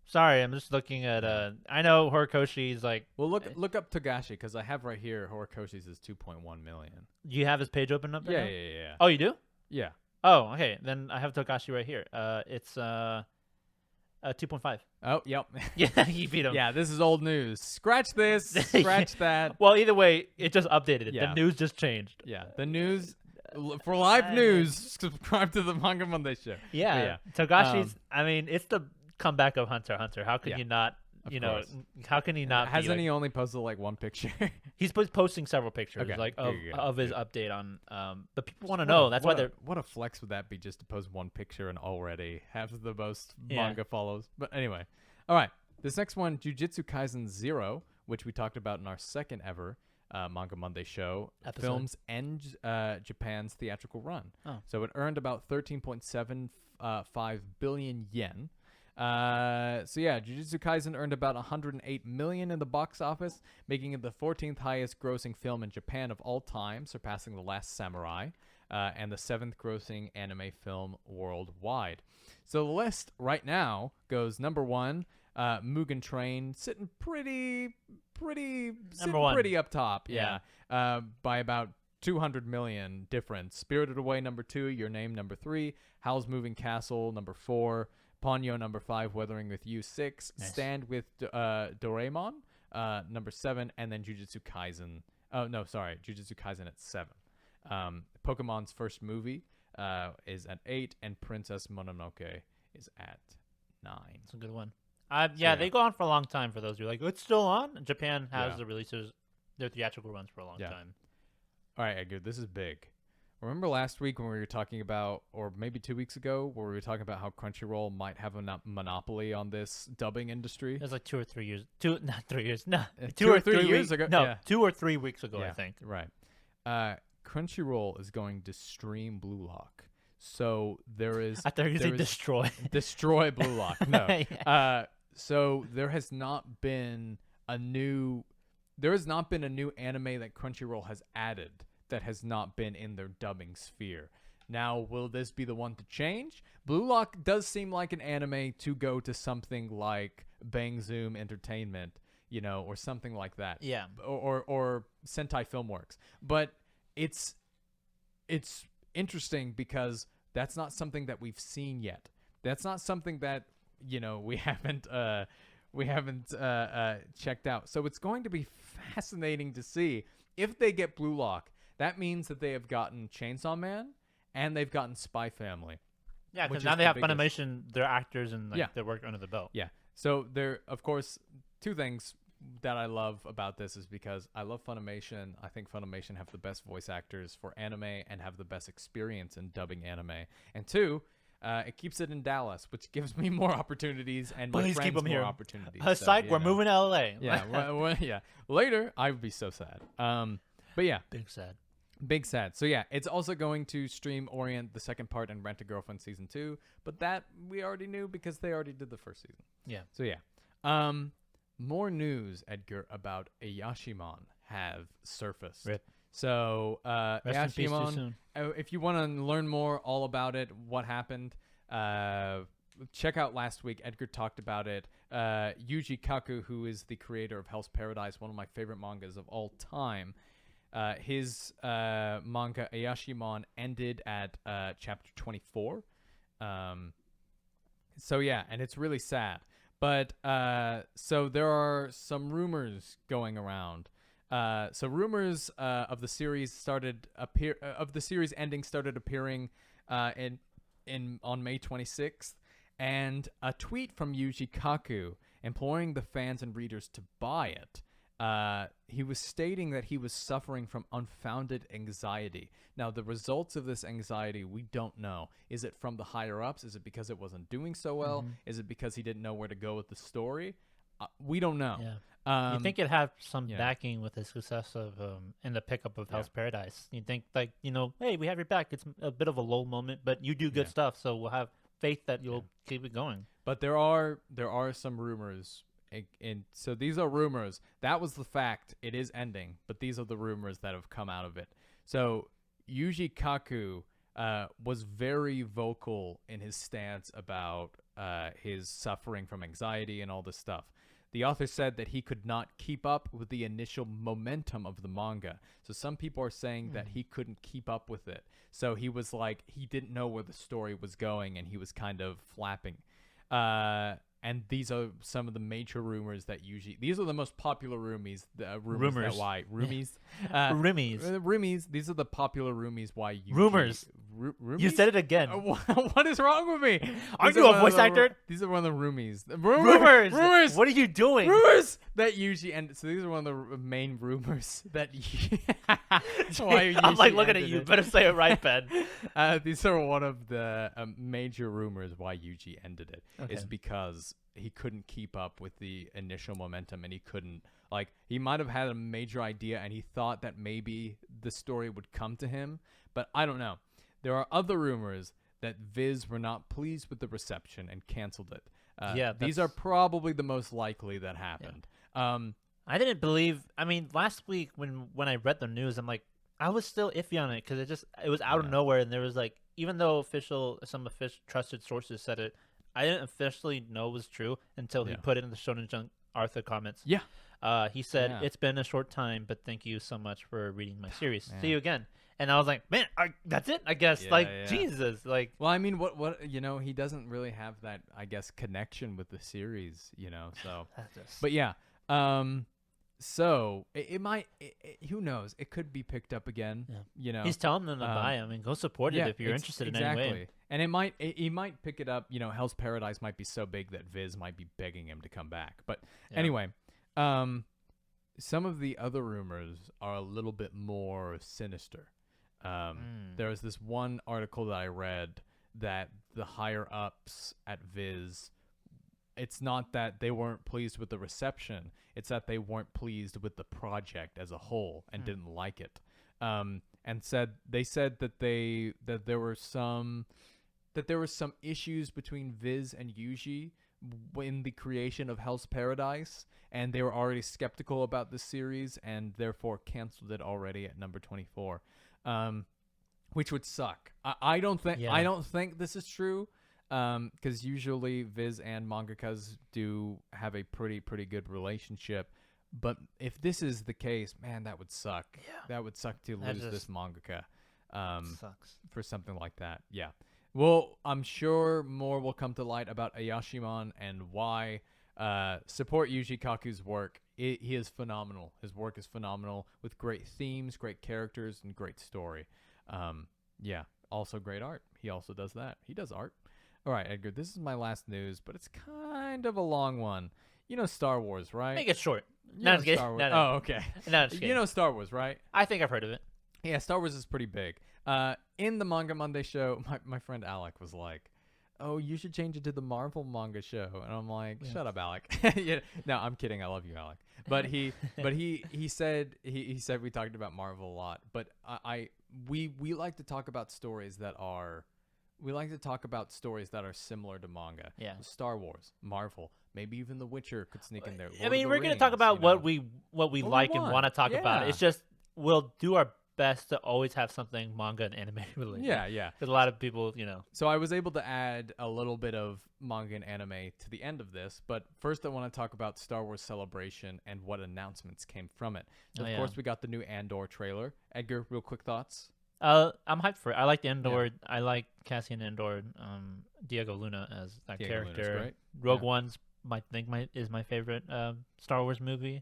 Sorry, I'm just looking at. I know Horikoshi's like. Well, look up Togashi because I have right here Horikoshi's is 2.1 million. Do you have his page open up? Right now? Yeah. Oh, you do? Yeah. Oh, okay. Then I have Togashi right here. It's 2.5. Oh, yep. Yeah, he beat him. Yeah, this is old news. Scratch this. Scratch that. Well, either way, it just updated it. Yeah. The news just changed. Yeah, the news for live news. Subscribe to the Manga Monday show. Yeah. Togashi's. I mean, it's the comeback of Hunter x Hunter. How can you not? Of You know, course. how can he not? Hasn't be, he only posted like one picture? He's posting several pictures, Okay, like there you go. of his update on. But people want to know. That's why they're. What a flex would that be just to post one picture and already have the most Yeah. manga follows? But anyway, all right. This next one, Jujutsu Kaisen 0, which we talked about in our second ever Manga Monday show, Episode. films end Japan's theatrical run. Oh. So it earned about 13.75 billion yen. So yeah, Jujutsu Kaisen earned about 108 million in the box office, making it the 14th highest grossing film in Japan of all time, surpassing The Last Samurai, and the 7th grossing anime film worldwide. So the list right now goes number 1, Mugen Train, sitting pretty up top. Yeah. By about 200 million difference. Spirited Away number 2, Your Name number 3, Howl's Moving Castle number 4, Ponyo number 5, Weathering with You 6, Nice. Stand with Doraemon number 7, and then Jujutsu Kaisen. Oh no, sorry, Jujutsu Kaisen at 7. Pokemon's first movie is at 8, and Princess Mononoke is at 9. It's a good one. Yeah, they go on for a long time. For those who are like, it's still on. Japan has Yeah. the releases, their theatrical runs for a long Yeah. time. All right, Edgar, this is big. Remember last week when we were talking about, or maybe 2 weeks ago, where we were talking about how Crunchyroll might have a monopoly on this dubbing industry? It was like 2 or 3 years. Not 3 years. No, 2 or 3 years ago? No, Yeah. 2 or 3 weeks ago, Yeah, I think. Right. Crunchyroll is going to stream Blue Lock. So there is... I thought you were there saying is- destroy. Destroy Blue Lock. No. Yeah. So there has not been a new anime that Crunchyroll has added that has not been in their dubbing sphere. Now, will this be the one to change? Blue Lock does seem like an anime to go to something like Bang Zoom Entertainment, or something like that. Yeah. Or Sentai Filmworks. But it's interesting because that's not something that we've seen yet. That's not something that we haven't checked out. So it's going to be fascinating to see if they get Blue Lock. That means that they have gotten Chainsaw Man and they've gotten Spy Family. Yeah, which because is now they the have biggest. Funimation, their actors, and Yeah. their work under the belt. Yeah. So there, of course, 2 things that I love about this is because I love Funimation. I think Funimation have the best voice actors for anime and have the best experience in dubbing anime. And 2, it keeps it in Dallas, which gives me more opportunities and my Please friends keep them more here. opportunities. Aside, we're moving to LA. Yeah, yeah. Later, I would be so sad. But yeah, Big sad. big sad. So yeah, it's also going to stream Orient the second part and Rent a Girlfriend season 2, but that we already knew because they already did the first season. Yeah. So yeah, more news, Edgar, about Ayoshimon have surfaced. Rip. So Rest in peace too Ayoshimon, soon. if you want to learn more all about it, what happened, check out last week. Edgar talked about it. Yuji Kaku, who is the creator of Hell's Paradise, one of my favorite mangas of all time, his manga Ayoshimon ended at chapter 24. So yeah, and it's really sad. But so there are some rumors going around. So rumors of the series ending started appearing on May 26th, and a tweet from Yuji Kaku imploring the fans and readers to buy it. He was stating that he was suffering from unfounded anxiety. Now, the results of this anxiety, we don't know. Is it from the higher-ups? Is it because it wasn't doing so well? Is it because he didn't know where to go with the story? We don't know. Yeah. You think it'd have some backing with the success of in the pickup of Hell's Paradise. You think, like, hey, we have your back. It's a bit of a low moment, but you do good stuff, so we'll have faith that you'll keep it going. But there are some rumors. And so these are rumors. That was the fact. It is ending, but these are the rumors that have come out of it. So Yuji Kaku was very vocal in his stance about his suffering from anxiety and all this stuff. The author said that he could not keep up with the initial momentum of the manga. So some people are saying that he couldn't keep up with it. So he was like, he didn't know where the story was going, and he was kind of flapping. And these are some of the major rumors that these are the most popular rumors. Rumors. Rumors. These are the popular rumors why Yuji. Rumors. Rumors? You said it again. What is wrong with me? Aren't you a voice actor? These are one of the rumors. Rumors. Rumors. What are you doing? Rumors that Yuji and so these are one of the main rumors that I'm like looking at you. Better say it right, Ben. These are one of the major rumors why Yuji ended it. Is because he couldn't keep up with the initial momentum, and he couldn't, like, he might have had a major idea and he thought that maybe the story would come to him, but I don't know. There are other rumors that Viz were not pleased with the reception and canceled it. These are probably the most likely that happened. I didn't believe. I mean, last week when I read the news, I'm like, I was still iffy on it because it was out of nowhere, and there was like, even though some trusted sources said it, I didn't officially know it was true until he put it in the Shonen Junk Arthur comments. Yeah. He said, it's been a short time, but thank you so much for reading my series. See you again. And I was like, man, that's it, I guess. Jesus. Like, well, I mean, what he doesn't really have that, I guess, connection with the series, so. But yeah. So it might, who knows? It could be picked up again. He's telling them to buy them and go support it if you're interested in any way. And he might pick it up. Hell's Paradise might be so big that Viz might be begging him to come back. But anyway, some of the other rumors are a little bit more sinister. There was this one article that I read that the higher ups at Viz, it's not that they weren't pleased with the reception, it's that they weren't pleased with the project as a whole and didn't like it. And they said that there were some issues between Viz and Yuji in the creation of Hell's Paradise, and they were already skeptical about the series and therefore canceled it already at number 24. Which would suck. I don't think this is true. Because usually Viz and mangakas do have a pretty good relationship, but if this is the case, man, that would suck. That would suck to lose this mangaka. Sucks for something like that. Yeah. Well, I'm sure more will come to light about Ayoshimon and why. Support Yuji Kaku's work. He is phenomenal. His work is phenomenal with great themes, great characters, and great story. Also great art. He also does that. He does art. All right, Edgar, this is my last news, but it's kind of a long one. You know Star Wars, right? Make it short. No, oh, okay. No, just you know Star Wars, right? I think I've heard of it. Yeah, Star Wars is pretty big. In the Manga Monday show, my friend Alec was like, oh, you should change it to the Marvel manga show. And I'm like, shut up, Alec. No, I'm kidding. I love you, Alec. But he said we talked about Marvel a lot. But we like to talk about stories that are similar to manga. Yeah. Star Wars, Marvel, maybe even The Witcher could sneak in there. I mean, we're going to talk about what we like and want to talk about. It's just we'll do our best to always have something manga and anime related. Yeah. Because a lot of people, So I was able to add a little bit of manga and anime to the end of this, but first I want to talk about Star Wars Celebration and what announcements came from it. So of course we got the new Andor trailer. Edgar, real quick thoughts? I'm hyped for it. I like the Endor. I like Cassian Andor. Diego Luna as that Diego Luna's character. great. Rogue One's is my favorite Star Wars movie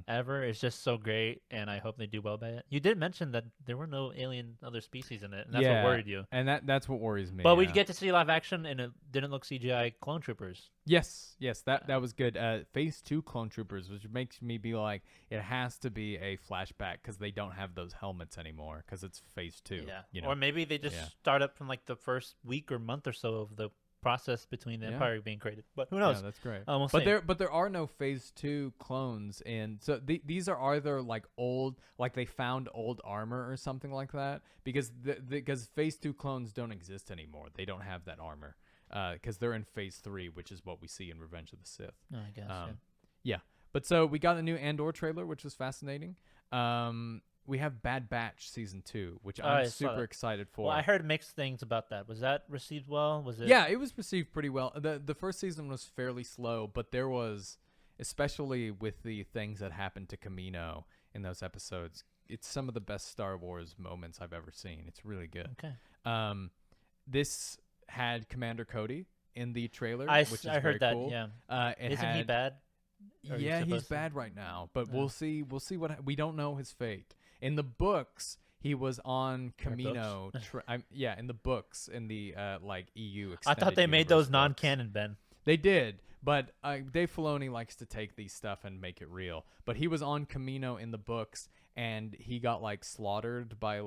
ever. It's just so great, and I hope they do well by it. You did mention that there were no alien other species in it, and that's what worried you. And that's what worries me. But we get to see live action, and it didn't look CGI clone troopers. Yes, that was good. Phase 2 clone troopers, which makes me be like, it has to be a flashback because they don't have those helmets anymore because it's Phase 2. Yeah, you know? Or maybe they just start up from like the first week or month or so of the process between the Empire being created. But who knows? Yeah, that's great. We'll but see. there are no Phase 2 clones, and so these are either like old, like they found old armor or something like that, because because Phase 2 clones don't exist anymore. They don't have that armor. Because they're in Phase 3, which is what we see in Revenge of the Sith. Oh, I guess. Yeah. But so we got a new Andor trailer, which was fascinating. We have Bad Batch Season 2, which I'm super excited for. Well, I heard mixed things about that. Was that received well? Was it? Yeah, it was received pretty well. The first season was fairly slow, but there was, especially with the things that happened to Kamino in those episodes, it's some of the best Star Wars moments I've ever seen. It's really good. Okay. This had Commander Cody in the trailer, which is I heard very that. cool. Yeah. Isn't he bad? Yeah, he's bad right now, but we'll see. We'll see what we don't know his fate. In the books, he was on Kamino. In the books, in the like EU. I thought they made those non-canon, Ben. They did, but Dave Filoni likes to take these stuff and make it real. But he was on Kamino in the books, and he got like slaughtered by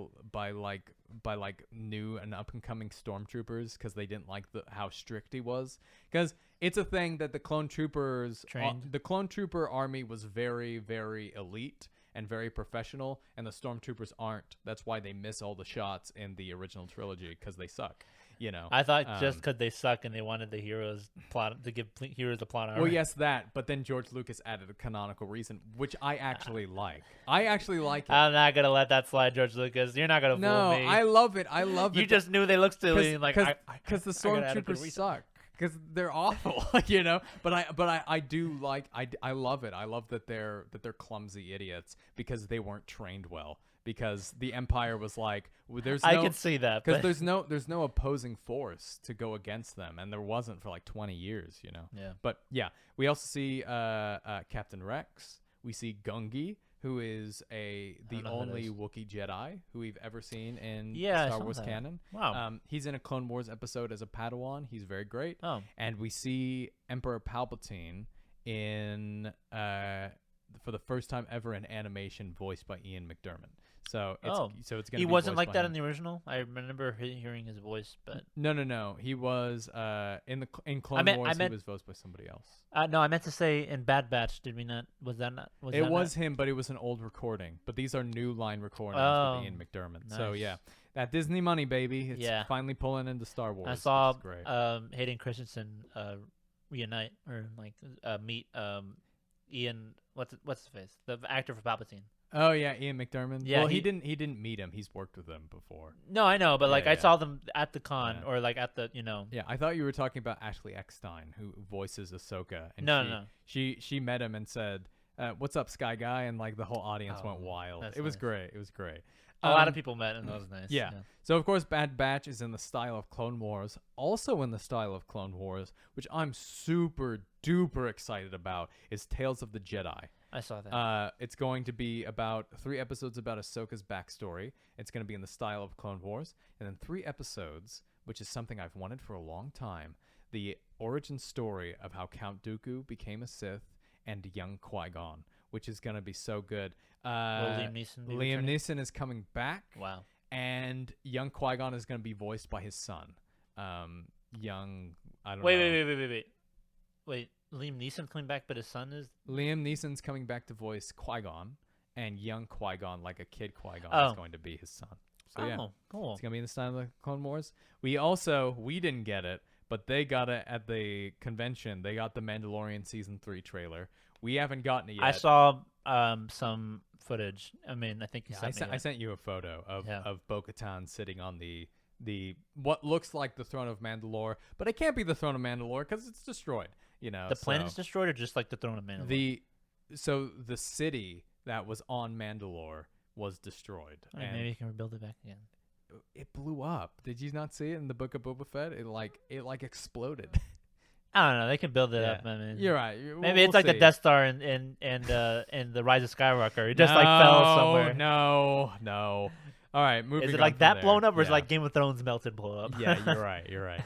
new and up and coming stormtroopers because they didn't like how strict he was. Because it's a thing that the clone troopers the clone trooper army was very, very elite and very professional, and the stormtroopers aren't. That's why they miss all the shots in the original trilogy, because they suck. You know, I thought just because they suck and they wanted the heroes plot to give heroes a plot armor. Well, yes, that. But then George Lucas added a canonical reason, which I actually like. I actually like it. I'm not gonna let that slide, George Lucas. You're not gonna fool me. No, I love it. I love it. You just knew they looked silly. Because the stormtroopers suck. Because they're awful, you know. But I do like. I love it. I love that they're clumsy idiots because they weren't trained well. Because the Empire was like, I can see that because there's no opposing force to go against them, and there wasn't for like 20 years, you know. Yeah. But yeah, we also see Captain Rex. We see Gungi, who is the only Wookiee Jedi who we've ever seen in Star Wars canon. Wow. He's in a Clone Wars episode as a Padawan. He's very great. Oh. And we see Emperor Palpatine in for the first time ever in animation, voiced by Ian McDiarmid. So it's going to be. He wasn't like that him. in the original. I remember hearing his voice, but no. He was in Clone Wars. He was voiced by somebody else. No, I meant to say in Bad Batch. Did we not? Was that not? It was him, but it was an old recording. But these are new line recordings with Ian McDiarmid. Nice. So yeah, that Disney money, baby. It's finally pulling into Star Wars. I saw great. Hayden Christensen reunite or like meet Ian. What's his face? The actor for Palpatine. Oh yeah, Ian McDiarmid. Yeah, well, he didn't meet him. He's worked with him before. No, I know, but I saw them at the con or like at the Yeah, I thought you were talking about Ashley Eckstein, who voices Ahsoka. And no. She met him and said, "What's up, Sky Guy?" And like the whole audience went wild. It was great. It was great. A lot of people met, and that was nice. Yeah. So of course, Bad Batch is in the style of Clone Wars. Also in the style of Clone Wars, which I'm super duper excited about, is Tales of the Jedi. I saw that. It's going to be about 3 episodes about Ahsoka's backstory. It's going to be in the style of Clone Wars. And then 3 episodes, which is something I've wanted for a long time, the origin story of how Count Dooku became a Sith and young Qui-Gon, which is going to be so good. Will Liam Neeson be Liam Neeson is coming back. Wow. And young Qui-Gon is going to be voiced by his son. I don't know. Wait, Liam Neeson coming back, but his son is... Liam Neeson's coming back to voice Qui-Gon, and young Qui-Gon, like a kid Qui-Gon, is going to be his son. So yeah, cool. It's going to be in the style of the Clone Wars. We didn't get it, but they got it at the convention. They got the Mandalorian Season 3 trailer. We haven't gotten it yet. I saw some footage. I mean, I think I sent you a photo of Bo-Katan sitting on the what looks like the throne of Mandalore, but it can't be the throne of Mandalore because it's destroyed. You know, the planet's destroyed, or just like the throne of Mandalore. The city that was on Mandalore was destroyed. Maybe you can rebuild it back again. it blew up. Did you not see it in the Book of Boba Fett? It like exploded. I don't know. They can build it up. I mean, You're right. Maybe it's like the Death Star in the Rise of Skywalker. It just like fell somewhere. No. All right, moving on. Is it like from that there. blown up, or is it Yeah. like Game of Thrones melted blow up? Yeah, you're right.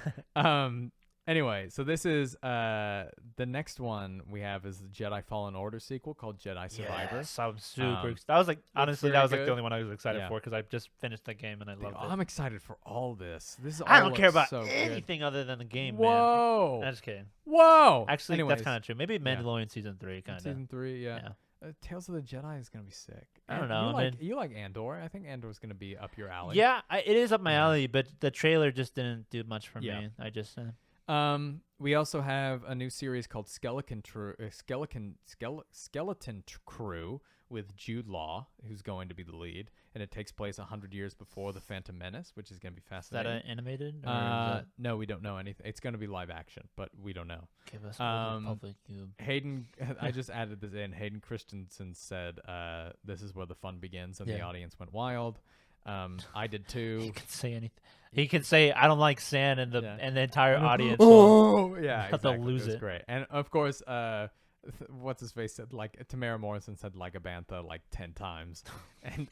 Anyway, so this is the next one we have is the Jedi Fallen Order sequel called Jedi Survivor. Yes, I'm super. That was like honestly, very that was like good. the only one I was excited Yeah. for because I just finished the game and I Dude, loved it. I'm excited for all this. This is. I all don't care looks about so good. anything other than the game, Whoa! man. I'm just kidding. Whoa! Actually, Anyways, that's kind of true. Maybe Mandalorian season 3, kind of. season 3, yeah. Yeah. Tales of the Jedi is gonna be sick. I don't And know, man. You like Andor? I think Andor's gonna be up your alley. Yeah, it is up my Yeah. alley, but the trailer just didn't do much for Yeah. me. I just. We also have a new series called Skeleton Crew with Jude Law, who's going to be the lead, and it takes place 100 years before the Phantom Menace, which is going to be Is that fascinating. animated? Or is that No, we don't know anything. It's going to be live action, but we don't know. give us all the public Hayden, I just added this in. Hayden Christensen said, "This is where the fun begins," and the Yeah. audience went wild. I did too. He can say anything. He can say, "I don't like sand," and the Yeah. and the entire audience. will- Yeah, They'll exactly. lose it was it. great. And of course, what's his face said like Tamara Morrison said like a bantha like 10 times, and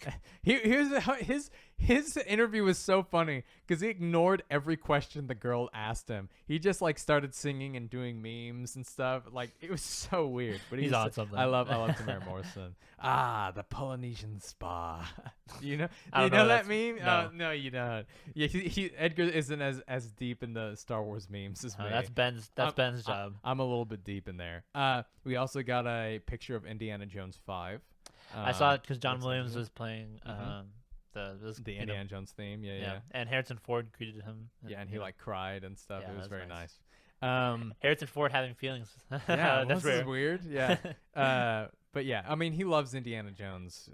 his interview was so funny because he ignored every question the girl asked him. He just like started singing and doing memes and stuff. Like it was so weird. But He's was on something. I love Tamara Morrison. The Polynesian spa. you know? I You don't know know that that's- meme? no. No, you don't. Yeah, Edgar isn't as deep in the Star Wars memes as me. That's Ben's. That's Ben's job. I'm a little bit deep in there. We also got a picture of Indiana Jones 5. I saw it because John that's Williams interesting. was playing the Indiana Jones theme. Yeah. And Harrison Ford greeted him. Yeah, and he like cried and stuff. Yeah, It was that's very nice. nice. Harrison Ford having feelings. Yeah, that's this is rare. weird. Yeah. But yeah, I mean, he loves Indiana Jones.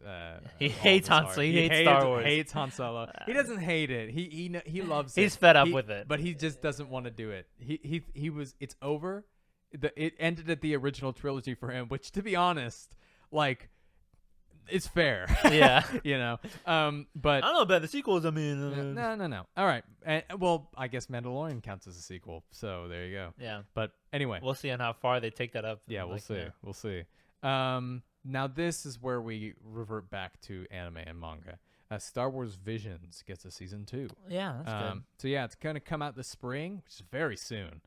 He all of hates his Han heart. Solo. He hates Star Wars. Hates Han Solo. He doesn't hate it. He loves it. He's fed up with it. But he just doesn't want to do it. He was. It's over. It ended at the original trilogy for him, which, to be honest, like, it's fair. Yeah. You know. But I don't know about the sequels. I mean, no. All right. Well, I guess Mandalorian counts as a sequel. So there you go. Yeah. But anyway. We'll see on how far they take that up. Yeah, we'll see. Yeah. We'll see. Now this is where we revert back to anime and manga. Star Wars Visions gets a season 2. Yeah, that's good. So yeah, it's gonna come out this spring, which is very soon.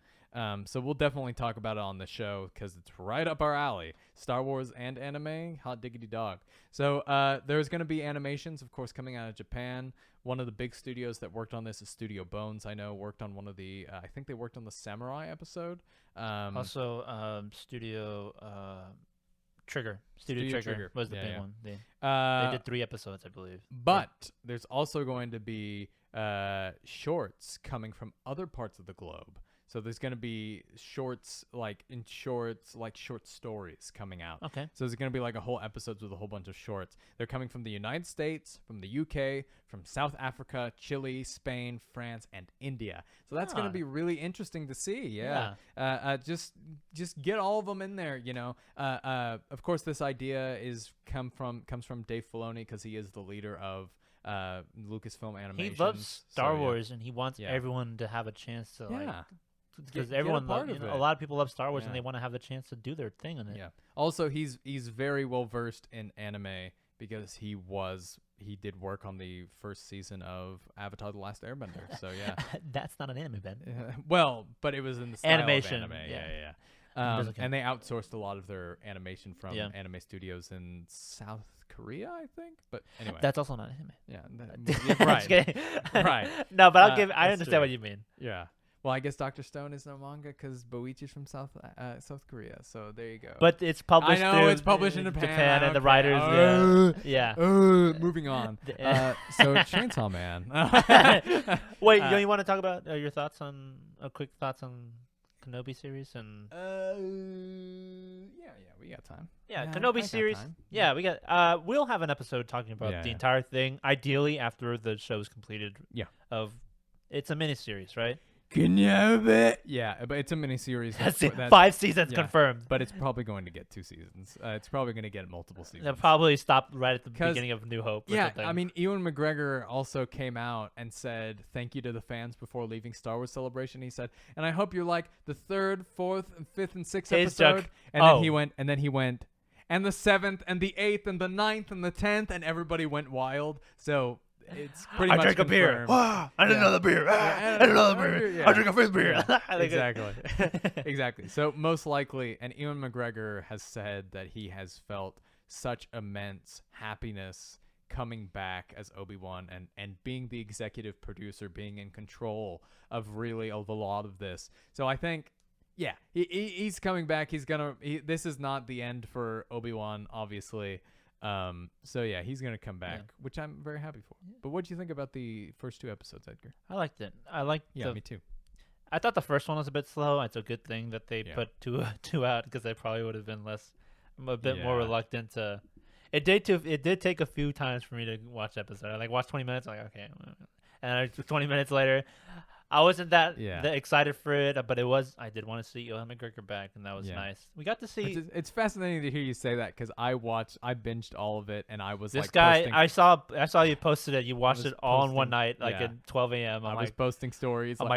So we'll definitely talk about it on the show because it's right up our alley. Star Wars and anime, hot diggity dog. So there's gonna be animations, of course, coming out of Japan. One of the big studios that worked on this is Studio Bones. I know worked on one of the. I think they worked on the Samurai episode. Also, Studio Trigger. Studio Trigger was the Yeah, big yeah. one. They did 3 episodes, I believe. But there's also going to be shorts coming from other parts of the globe. So there's going to be short stories coming out. Okay. So there's going to be like a whole episodes with a whole bunch of shorts. They're coming from the United States, from the UK, from South Africa, Chile, Spain, France, and India. So that's going to be really interesting to see. Yeah. Just get all of them in there, you know. Of course, this idea comes from Dave Filoni because he is the leader of Lucasfilm Animations. He loves Star So, yeah. Wars, and he wants Yeah. everyone to have a chance to like. Because Get everyone, a part of a it. lot of people love Star Wars, and Yeah. they want to have the chance to do their thing on it. Yeah. Also, he's very well versed in anime because he did work on the first season of Avatar: The Last Airbender. So yeah. That's not an anime, Ben. Well, but it was in the style Animation, of anime. yeah. Yeah. Doesn't count. And they outsourced a lot of their animation from Yeah. anime studios in South Korea, I think. But anyway. That's also not anime. yeah. Just Right. kidding. Right. No, but I That's understand true. what you mean. Yeah. Well, I guess Dr. Stone is no manga because Boichi's from South Korea. So there you go. But it's published. I know through it's published in Japan. and the Okay. writers. Yeah. Moving on. So Chainsaw Man. Wait, you want to talk about your thoughts on quick thoughts on Kenobi series and yeah, we got time. yeah, I Kenobi got series. time. Yeah, we got. We'll have an episode talking about Yeah, the yeah. entire thing. Ideally, after the show's completed. Yeah. It's a miniseries, right? Kenobi. Yeah, but it's a miniseries. That's it. 5 seasons yeah, confirmed. But it's probably going to get 2 seasons. It's probably going to get multiple seasons. They'll probably stop right at the beginning of New Hope. Yeah, I mean, Ewan McGregor also came out and said thank you to the fans before leaving Star Wars Celebration. He said, and I hope you like the 3rd, 4th, and 5th, and 6th episode. And then he went, and the 7th, and the 8th, and the 9th, and the 10th, and everybody went wild. So it's pretty much drank a beer. confirmed. I did another beer. I did another beer. Yeah. I drink a 5th beer. Exactly. Exactly. So most likely, and Ewan McGregor has said that he has felt such immense happiness coming back as Obi-Wan and being the executive producer, being in control of really a lot of this. So I think, yeah, he's coming back. This is not the end for Obi-Wan, obviously. So yeah, he's gonna come back, which I'm very happy for. But what do you think about the first 2 episodes, Edgar? I liked it. Me too. I thought the first one was a bit slow. It's a good thing that they put two out because I probably would have been a bit more reluctant to. It did take a few times for me to watch the episode. I watched 20 minutes, okay, and 20 minutes later, I wasn't that excited for it, but I did want to see Ewan McGregor back, and that was nice. We got to see. It's fascinating to hear you say that because I binged all of it, and I was this guy. I saw you posted it. You watched it all in one night, at 12 a.m. I was posting stories. I'm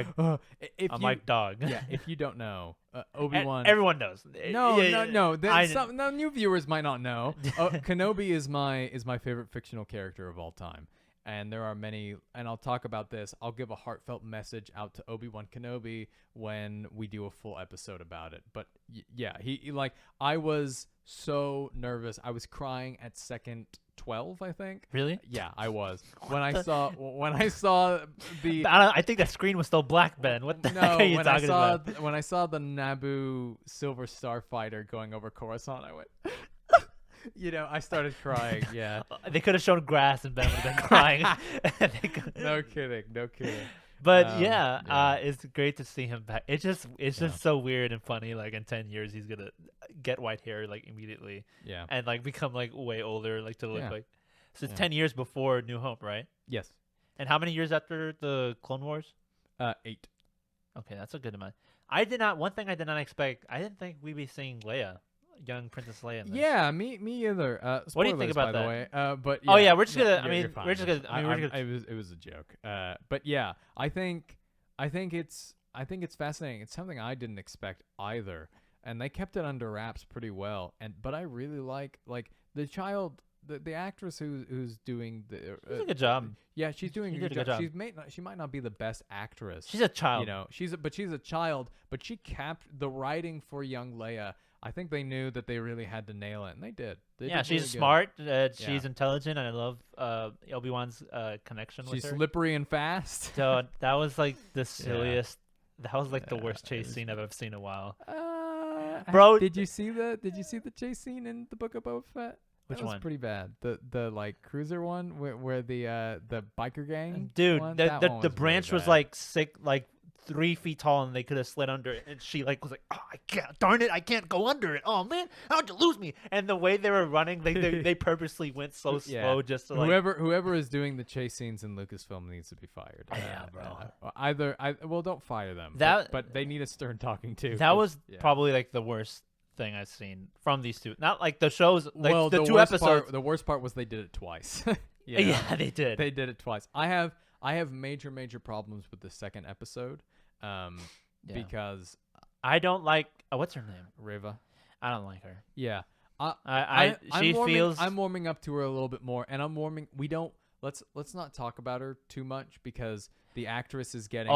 like, dog. Yeah, if you don't know, Obi-Wan. Everyone knows. No. Some new viewers might not know. Kenobi is my favorite fictional character of all time. And there are many, and I'll talk about this. I'll give a heartfelt message out to Obi-Wan Kenobi when we do a full episode about it. But yeah, he I was so nervous. I was crying at second 12, I think. Really? Yeah, I was. When I saw the I think that screen was still black, Ben. What the heck are you talking about? When I saw the Naboo Silver Starfighter going over Coruscant, I went I started crying. Yeah. They could have shown grass and Ben would have been crying. No kidding. But it's great to see him back. It's just so weird and funny. In 10 years, he's gonna get white hair immediately. Yeah. And become way older, to look like. So it's 10 years before New Hope, right? Yes. And how many years after the Clone Wars? 8. Okay, that's a good amount. One thing I did not expect. I didn't think we'd be seeing Leia. Young Princess Leia. In this. Yeah, me either. What do you think about by that? The way. But we're just gonna. We're just gonna. It was a joke. But yeah, I think it's fascinating. It's something I didn't expect either, and they kept it under wraps pretty well. But I really like the child. The actress who's doing the she did a good job. Yeah, she's doing a good job. She might not be the best actress. She's a child. She's a child, but she capped the writing for young Leia. I think they knew that they really had to nail it, and they did. She's really smart. She's intelligent, and I love Obi-Wan's connection with her. She's slippery and fast. So that was the silliest. That was the worst chase scene I've ever seen in a while. Bro, did you see the chase scene in the Book of Boba Fett? Which one? That was pretty bad. The cruiser one where the biker gang. Dude, one? the branch was sick 3 feet tall, and they could have slid under it, and she was oh, I can't, darn it, I can't go under it. Oh man, how'd you lose me? And the way they were running, they purposely went so slow just to whoever is doing the chase scenes in Lucasfilm needs to be fired. Yeah, bro. Don't fire them. But they need a stern talking to. That was probably the worst thing I've seen from these two. Not the shows, the 2 episodes. The worst part was they did it twice. Yeah, they did. They did it twice. I have major problems with the second episode. Because I don't like what's her name? Riva. I don't like her. Yeah. I'm warming up to her a little bit more, and let's not talk about her too much because the actress is getting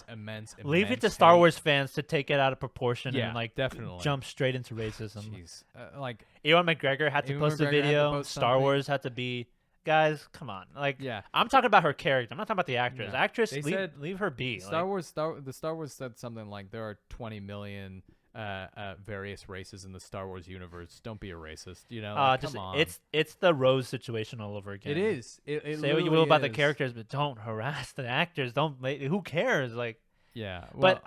immense. Leave it to Star Wars fans to take it out of proportion and definitely jump straight into racism. Jeez. Ewan McGregor had to post a video. Star Wars had to be. Guys, come on! I'm talking about her character. I'm not talking about the actress. Yeah. Actress, leave her be. Star Wars said something like there are 20 million various races in the Star Wars universe. Don't be a racist. Come on. It's the Rose situation all over again. It is. It say what you will about the characters, but don't harass the actors. Who cares? Yeah. Well,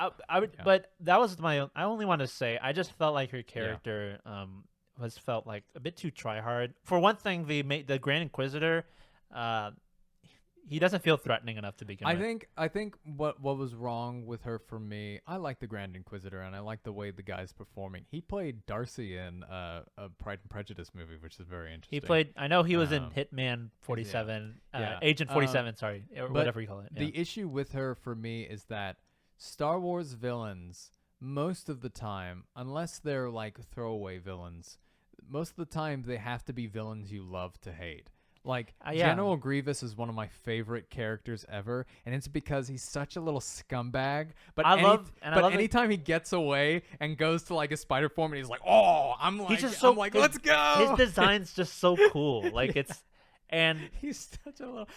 but that was I only want to say I just felt like her character felt a bit too try hard. For one thing, the Grand Inquisitor, he doesn't feel threatening enough to begin with. I think what was wrong with her for me, I like the Grand Inquisitor and I like the way the guy's performing. He played Darcy in a Pride and Prejudice movie, which is very interesting. He played. I know he was in Hitman 47, Agent 47. Sorry, or whatever you call it. Yeah. The issue with her for me is that Star Wars villains, most of the time, unless they're like throwaway villains, most of the time they have to be villains you love to hate. Like, General Grievous is one of my favorite characters ever, and it's because he's such a little scumbag. But anytime he gets away and goes to like a spider form, and he's like, "Oh, let's go." His design's just so cool. Like and he's such a little.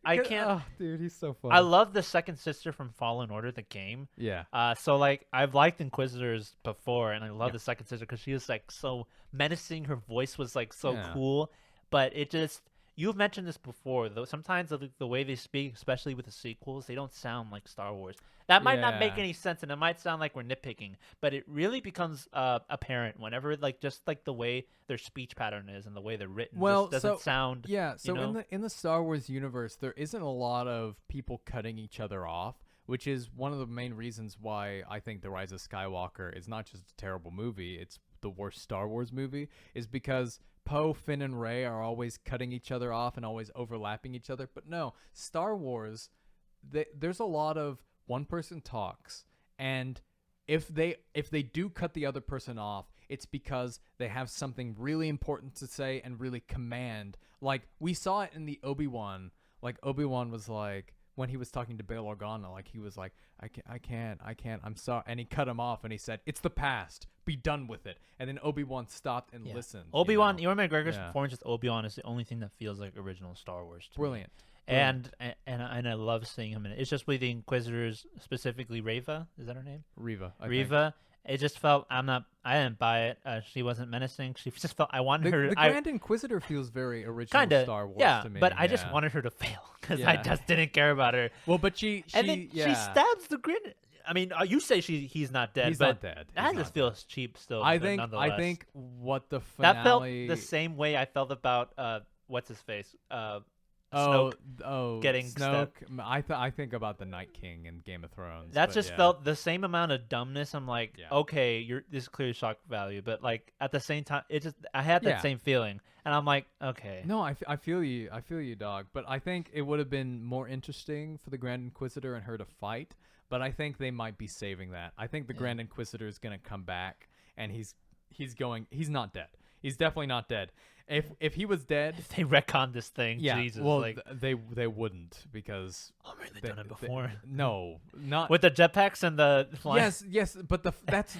I can't. Oh, dude, he's so fun. I love the second sister from Fallen Order, the game. Yeah. So like I've liked Inquisitors before, and I love the second sister because she was like so menacing. Her voice was like so cool, but it just. You've mentioned this before, though. Sometimes the way they speak, especially with the sequels, they don't sound like Star Wars. That might not make any sense, and it might sound like we're nitpicking, but it really becomes apparent whenever, like, just like the way their speech pattern is and the way they're written just doesn't sound. Yeah. So in the Star Wars universe, there isn't a lot of people cutting each other off, which is one of the main reasons why I think The Rise of Skywalker is not just a terrible movie; it's the worst Star Wars movie. Is because Poe, Finn, and Rey are always cutting each other off and always overlapping each other. But no, Star Wars, there's a lot of one person talks, and if they do cut the other person off, it's because they have something really important to say and really command. Like, we saw it in the Obi-Wan. Like, Obi-Wan was like, when he was talking to Bail Organa, like, he was like, I can't, I'm sorry. And he cut him off and he said, "It's the past. Be done with it." And then Obi-Wan stopped and listened. Obi-Wan, Ewan McGregor's performance with Obi-Wan is the only thing that feels like original Star Wars to Brilliant. me. And I love seeing him in it. It's just with the Inquisitors, specifically Reva. Is that her name? Reva. Reva. It just felt I didn't buy it. She wasn't menacing. She just felt I wanted her. The Grand Inquisitor feels very original Star Wars to me. But I just wanted her to fail because I just didn't care about her. Well, but she stabs the Grand. I mean, you say he's not dead. He's but not dead. That just feels cheap still. I think what the finale that felt the same way I felt about what's his face. Snoke getting Snoke. I think about the Night King in Game of Thrones. That just felt the same amount of dumbness. I'm like, okay, this is clearly shock value, but like at the same time, I had that same feeling, and I'm like, okay. No, I feel you, dog. But I think it would have been more interesting for the Grand Inquisitor and her to fight. But I think they might be saving that. I think the Grand Inquisitor is gonna come back, and he's not dead. He's definitely not dead. If he was dead, if they retcon this thing, Jesus, well, like they wouldn't because they've done it before. No, not with the jetpacks and the flying. Yes, but that's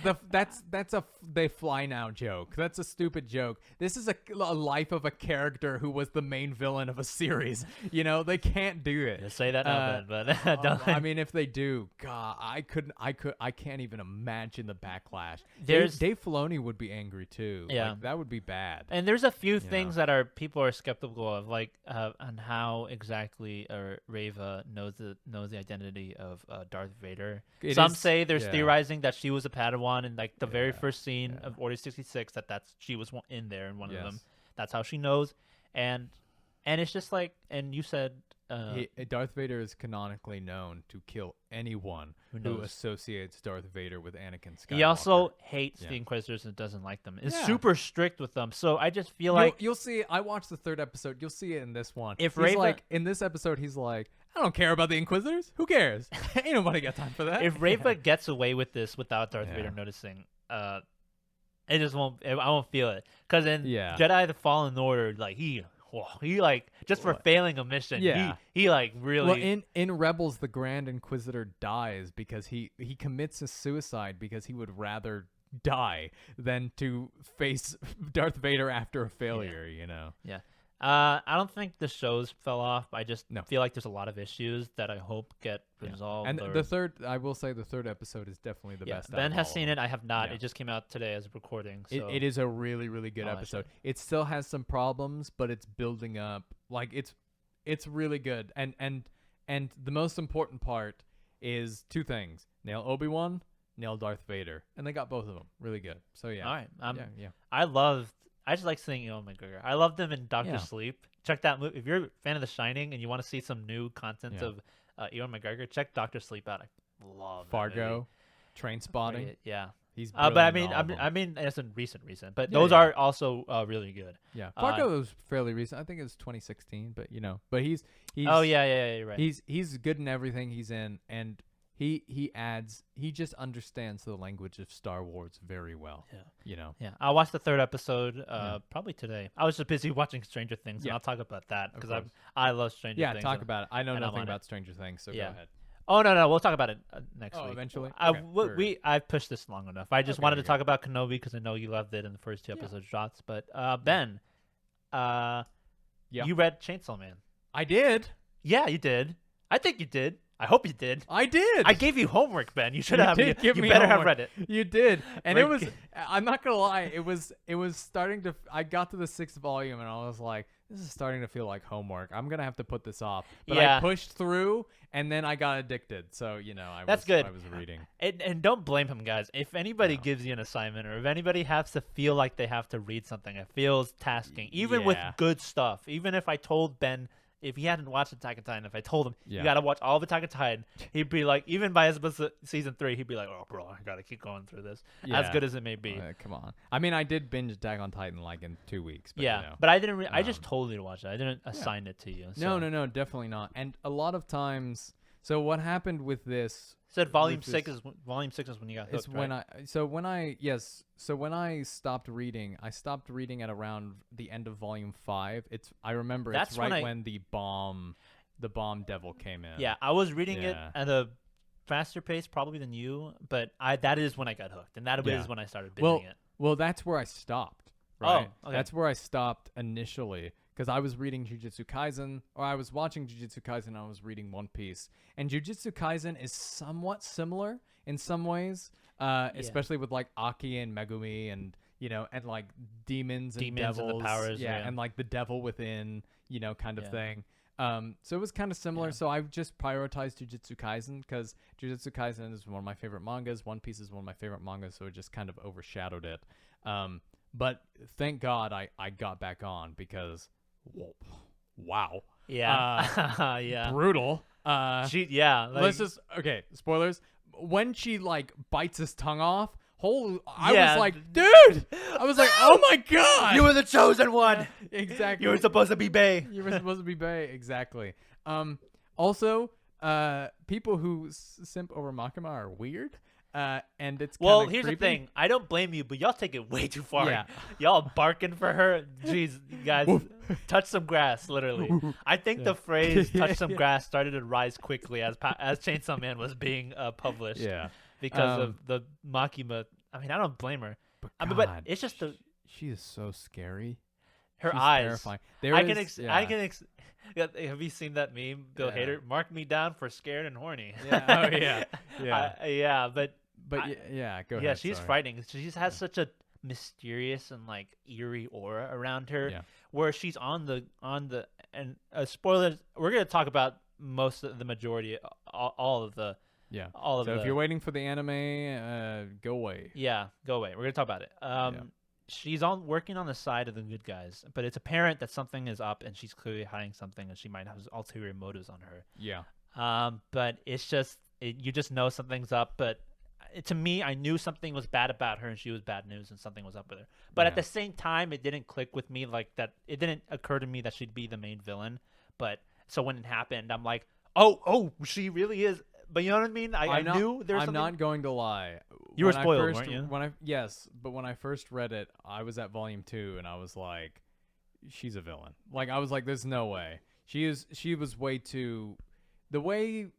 a they fly now joke. That's a stupid joke. This is a life of a character who was the main villain of a series. They can't do it. You say that now, Ben, but don't. I mean, if they do, God, I can't even imagine the backlash. Dave Filoni would be angry too. Yeah, like, that would be bad. And there's a few things that people are skeptical of, like on how exactly Reva knows the identity of Darth Vader. Some say there's theorizing that she was a Padawan in like the very first scene of Order 66. She was in there in one of them. That's how she knows, and it's just like, and you said Darth Vader is canonically known to kill anyone who associates Darth Vader with Anakin Skywalker. He also hates the Inquisitors and doesn't like them. Is super strict with them. So I just feel like you'll see. I watched the third episode. You'll see it in this one. If he's like in this episode, he's like, I don't care about the Inquisitors. Who cares? Ain't nobody got time for that. If Reva gets away with this without Darth Vader noticing, it just won't. I won't feel it. Because in Jedi: The Fallen Order, like he like just for failing a mission. He like really. Well, in Rebels, the Grand Inquisitor dies because he commits a suicide because he would rather die than to face Darth Vader after a failure. Yeah. I don't think the shows fell off. I just feel like there's a lot of issues that I hope get resolved. And I will say the third episode is definitely the best. Ben has seen it. I have not. It just came out today as a recording. So. It is a really, really good episode. It still has some problems, but it's building up. Like it's really good. And the most important part is two things: nail Obi-Wan, nail Darth Vader, and they got both of them really good. So yeah. All right. Yeah. I loved I just like seeing Ewan McGregor. I loved him in Doctor Yeah. Sleep. Check that movie if you're a fan of The Shining and you want to see some new content Yeah. of Ewan McGregor. Check Doctor Sleep out. I love that Fargo, Train Spotting. movie. Yeah. He's But I brilliant mean, in all of them. I mean, it's in recent. But Yeah, those yeah. are also really good. Yeah, Fargo was fairly recent. I think it was 2016, but but he's Oh yeah, you're right. he's good in everything he's in, and he just understands the language of Star Wars very well. Yeah. Yeah, I watched the 3rd episode probably today. I was just busy watching Stranger Things, and Yeah. I'll talk about that because course. I love Stranger Yeah, Things. talk about it. I know and I'm nothing on it. about Stranger Things, so Yeah. go ahead. Oh no, we'll talk about it next Oh, week. eventually? I Okay, sure. I've pushed this long enough. I just Okay, wanted to okay. talk about Kenobi because I know you loved it in the first 2 episode shots. But Ben, Yeah. you read Chainsaw Man. I did. Yeah, you did. I think you did. I hope you did. I did. I gave you homework, Ben. You should You have. did give you me better have homework. read it. You did, and Like- it was. I'm not gonna lie. It was starting to. I got to the 6th volume, and I was like, "This is starting to feel like homework. I'm gonna have to put this off." But Yeah. I pushed through, and then I got addicted. So That's good. I was reading. And don't blame him, guys. If anybody gives you an assignment, or if anybody has to feel like they have to read something, it feels tasking. Even with Yeah. good stuff. Even if I told Ben, if he hadn't watched Attack on Titan, if I told him Yeah. you got to watch all of Attack on Titan, he'd be like, even by his season 3, he'd be like, "Oh, bro, I got to keep going through this." As Yeah. good as it may be. Come on. I mean, I did binge Attack on Titan like in 2 weeks. But, Yeah, but I didn't. I just told you to watch it. I didn't yeah. assign it to you. So. No, definitely not. And a lot of times, so what happened with this? Said volume with 6 this- is when you got hooked, It's when right? when I stopped reading, I stopped reading at around the end of volume 5. I remember That's it's when right when the bomb devil came in. Yeah, I was reading it Yeah. at a faster pace probably than you, but that is when I got hooked, and that is Yeah. when I started Well, binging it. well, that's where I stopped. Right. Oh, okay. That's where I stopped initially because I was reading Jujutsu Kaisen, or I was watching Jujutsu Kaisen. And I was reading One Piece, and Jujutsu Kaisen is somewhat similar in some ways, especially with like Aki and Megumi, and and like demons and Demons and the devils, powers, yeah. and like the devil within, kind of Yeah. thing. So it was kind of similar. Yeah. So I just prioritized Jujutsu Kaisen because Jujutsu Kaisen is one of my favorite mangas. One Piece is one of my favorite mangas, so it just kind of overshadowed it. But thank God I got back on because, wow, Yeah, yeah. brutal. Let's Let's just spoilers. When she like bites his tongue off, I Yeah. was like, dude, I was like, oh my God, You were the chosen one. exactly. You were supposed to be Bae. You were supposed to be Bae, exactly. Also, people who simp over Makima are weird. And it's Well, kinda here's creepy. the thing. I don't blame you, but y'all take it way too far. Yeah. Y'all barking for her. Jeez, you guys, touch some grass, literally. I think the phrase "touch some grass" started to rise quickly as Chainsaw Man was being published. Yeah. Because of the Makima. I mean, I don't blame her. But, But God, it's just she is so scary. her She's eyes. terrifying. Yeah, have you seen that meme, Bill Yeah. Hader? Mark me down for scared and horny. Yeah. Oh yeah. Yeah. Yeah, but But I- go ahead. yeah, she's sorry. frightening. She has such a mysterious and like eerie aura around her, Yeah. where she's on the and spoilers. We're gonna talk about most of the majority, all of the. Yeah. All of So the, if you're waiting for the anime, go away. yeah, go away. We're gonna talk about it. She's working on the side of the good guys, but it's apparent that something is up, and she's clearly hiding something, and she might have ulterior motives on her. Yeah. But it's just you just know something's up. But to me, I knew something was bad about her, and she was bad news, and something was up with her. But at Yeah. the same time, it didn't click with me like that. It didn't occur to me that she'd be the main villain. But so when it happened, I'm like, oh, she really is. But you know what I mean? I knew there was I'm something. not going to lie. You were When I spoiled, first- weren't you? Yes, but when I first read it, I was at volume 2, and I was like, she's a villain. Like, I was like, there's no way. She was way too. The way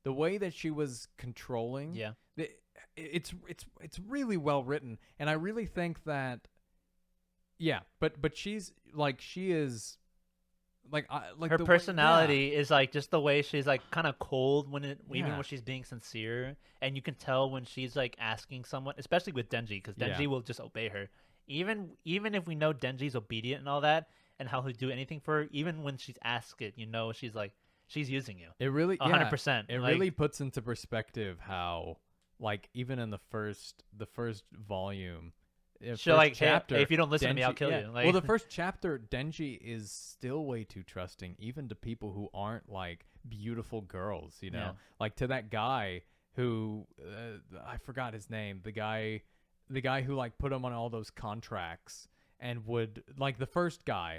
that she was controlling. Yeah. It's really well written, and I really think that. Yeah, but she is. Her the personality is like just the way she's like kind of cold even Yeah. when she's being sincere, and you can tell when she's like asking someone, especially with Denji, because Denji Yeah. will just obey her. Even if we know Denji's obedient and all that, and how he'll do anything for her, even when she's asked it, she's like she's using you. It really 100%. It Like- really puts into perspective how, like, even in the first volume, She'll like, chapter, hey, if you don't listen to me, I'll kill you. Like, well, the first chapter, Denji is still way too trusting, even to people who aren't like beautiful girls. You know, like to that guy who I forgot his name. The guy who like put him on all those contracts. And would like the first guy.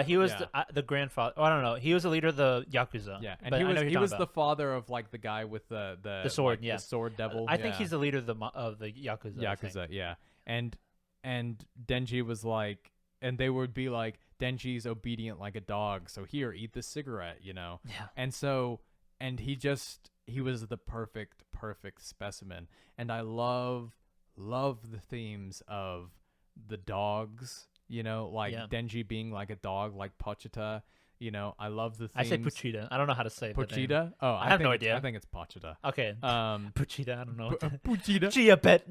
He was the grandfather. Oh, I don't know. He was the leader of the Yakuza. Yeah, and he was the father of like the guy with the sword. Like, the sword devil. I think he's the leader of the Yakuza. Yakuza, yeah. And Denji was like, and they would be like, Denji's obedient like a dog. So here, eat this cigarette, you know. Yeah. And so, and he was the perfect specimen. And I love the themes of the dogs, you know, like Denji being like a dog, like Pochita, you know. I love the themes. I say Pochita. I don't know how to say Pochita. Oh, I have no idea. I think it's Pochita. Okay. Pochita. I don't know. Pochita. Chia pet.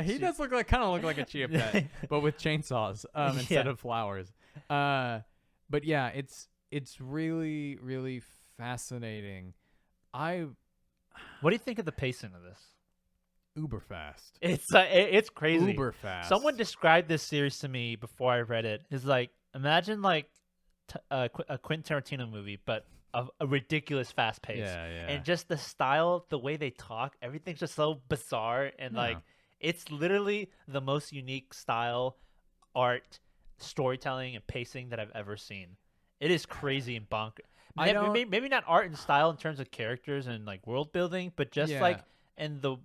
He does kind of look like a chia pet, but with chainsaws instead of flowers. But yeah, it's really, really fascinating. What do you think of the pacing of this? Uber fast. It's crazy. Uber fast. Someone described this series to me before I read it. It's like, imagine like a Quentin Tarantino movie, but a ridiculous fast pace. Yeah. And just the style, the way they talk, everything's just so bizarre. And like, it's literally the most unique style, art, storytelling, and pacing that I've ever seen. It is crazy and bonkers. Maybe not art and style in terms of characters and like world building, but just like in the...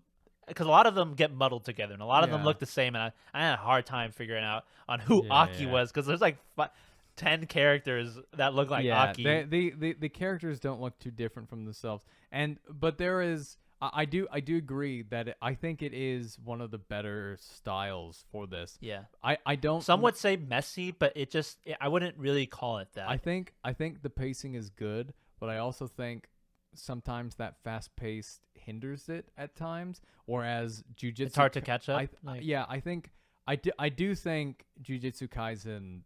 Because a lot of them get muddled together, and a lot of them look the same, and I had a hard time figuring out on who Aki was, because there's like 10 characters that look like Aki. The characters don't look too different from themselves, but there is I do agree that I think it is one of the better styles for this. Yeah, I don't. Some would say messy, but I wouldn't really call it that. I think the pacing is good, but I also think sometimes that fast paced hinders it at times, whereas Jujutsu, it's hard to catch up. I do think Jujutsu Kaisen's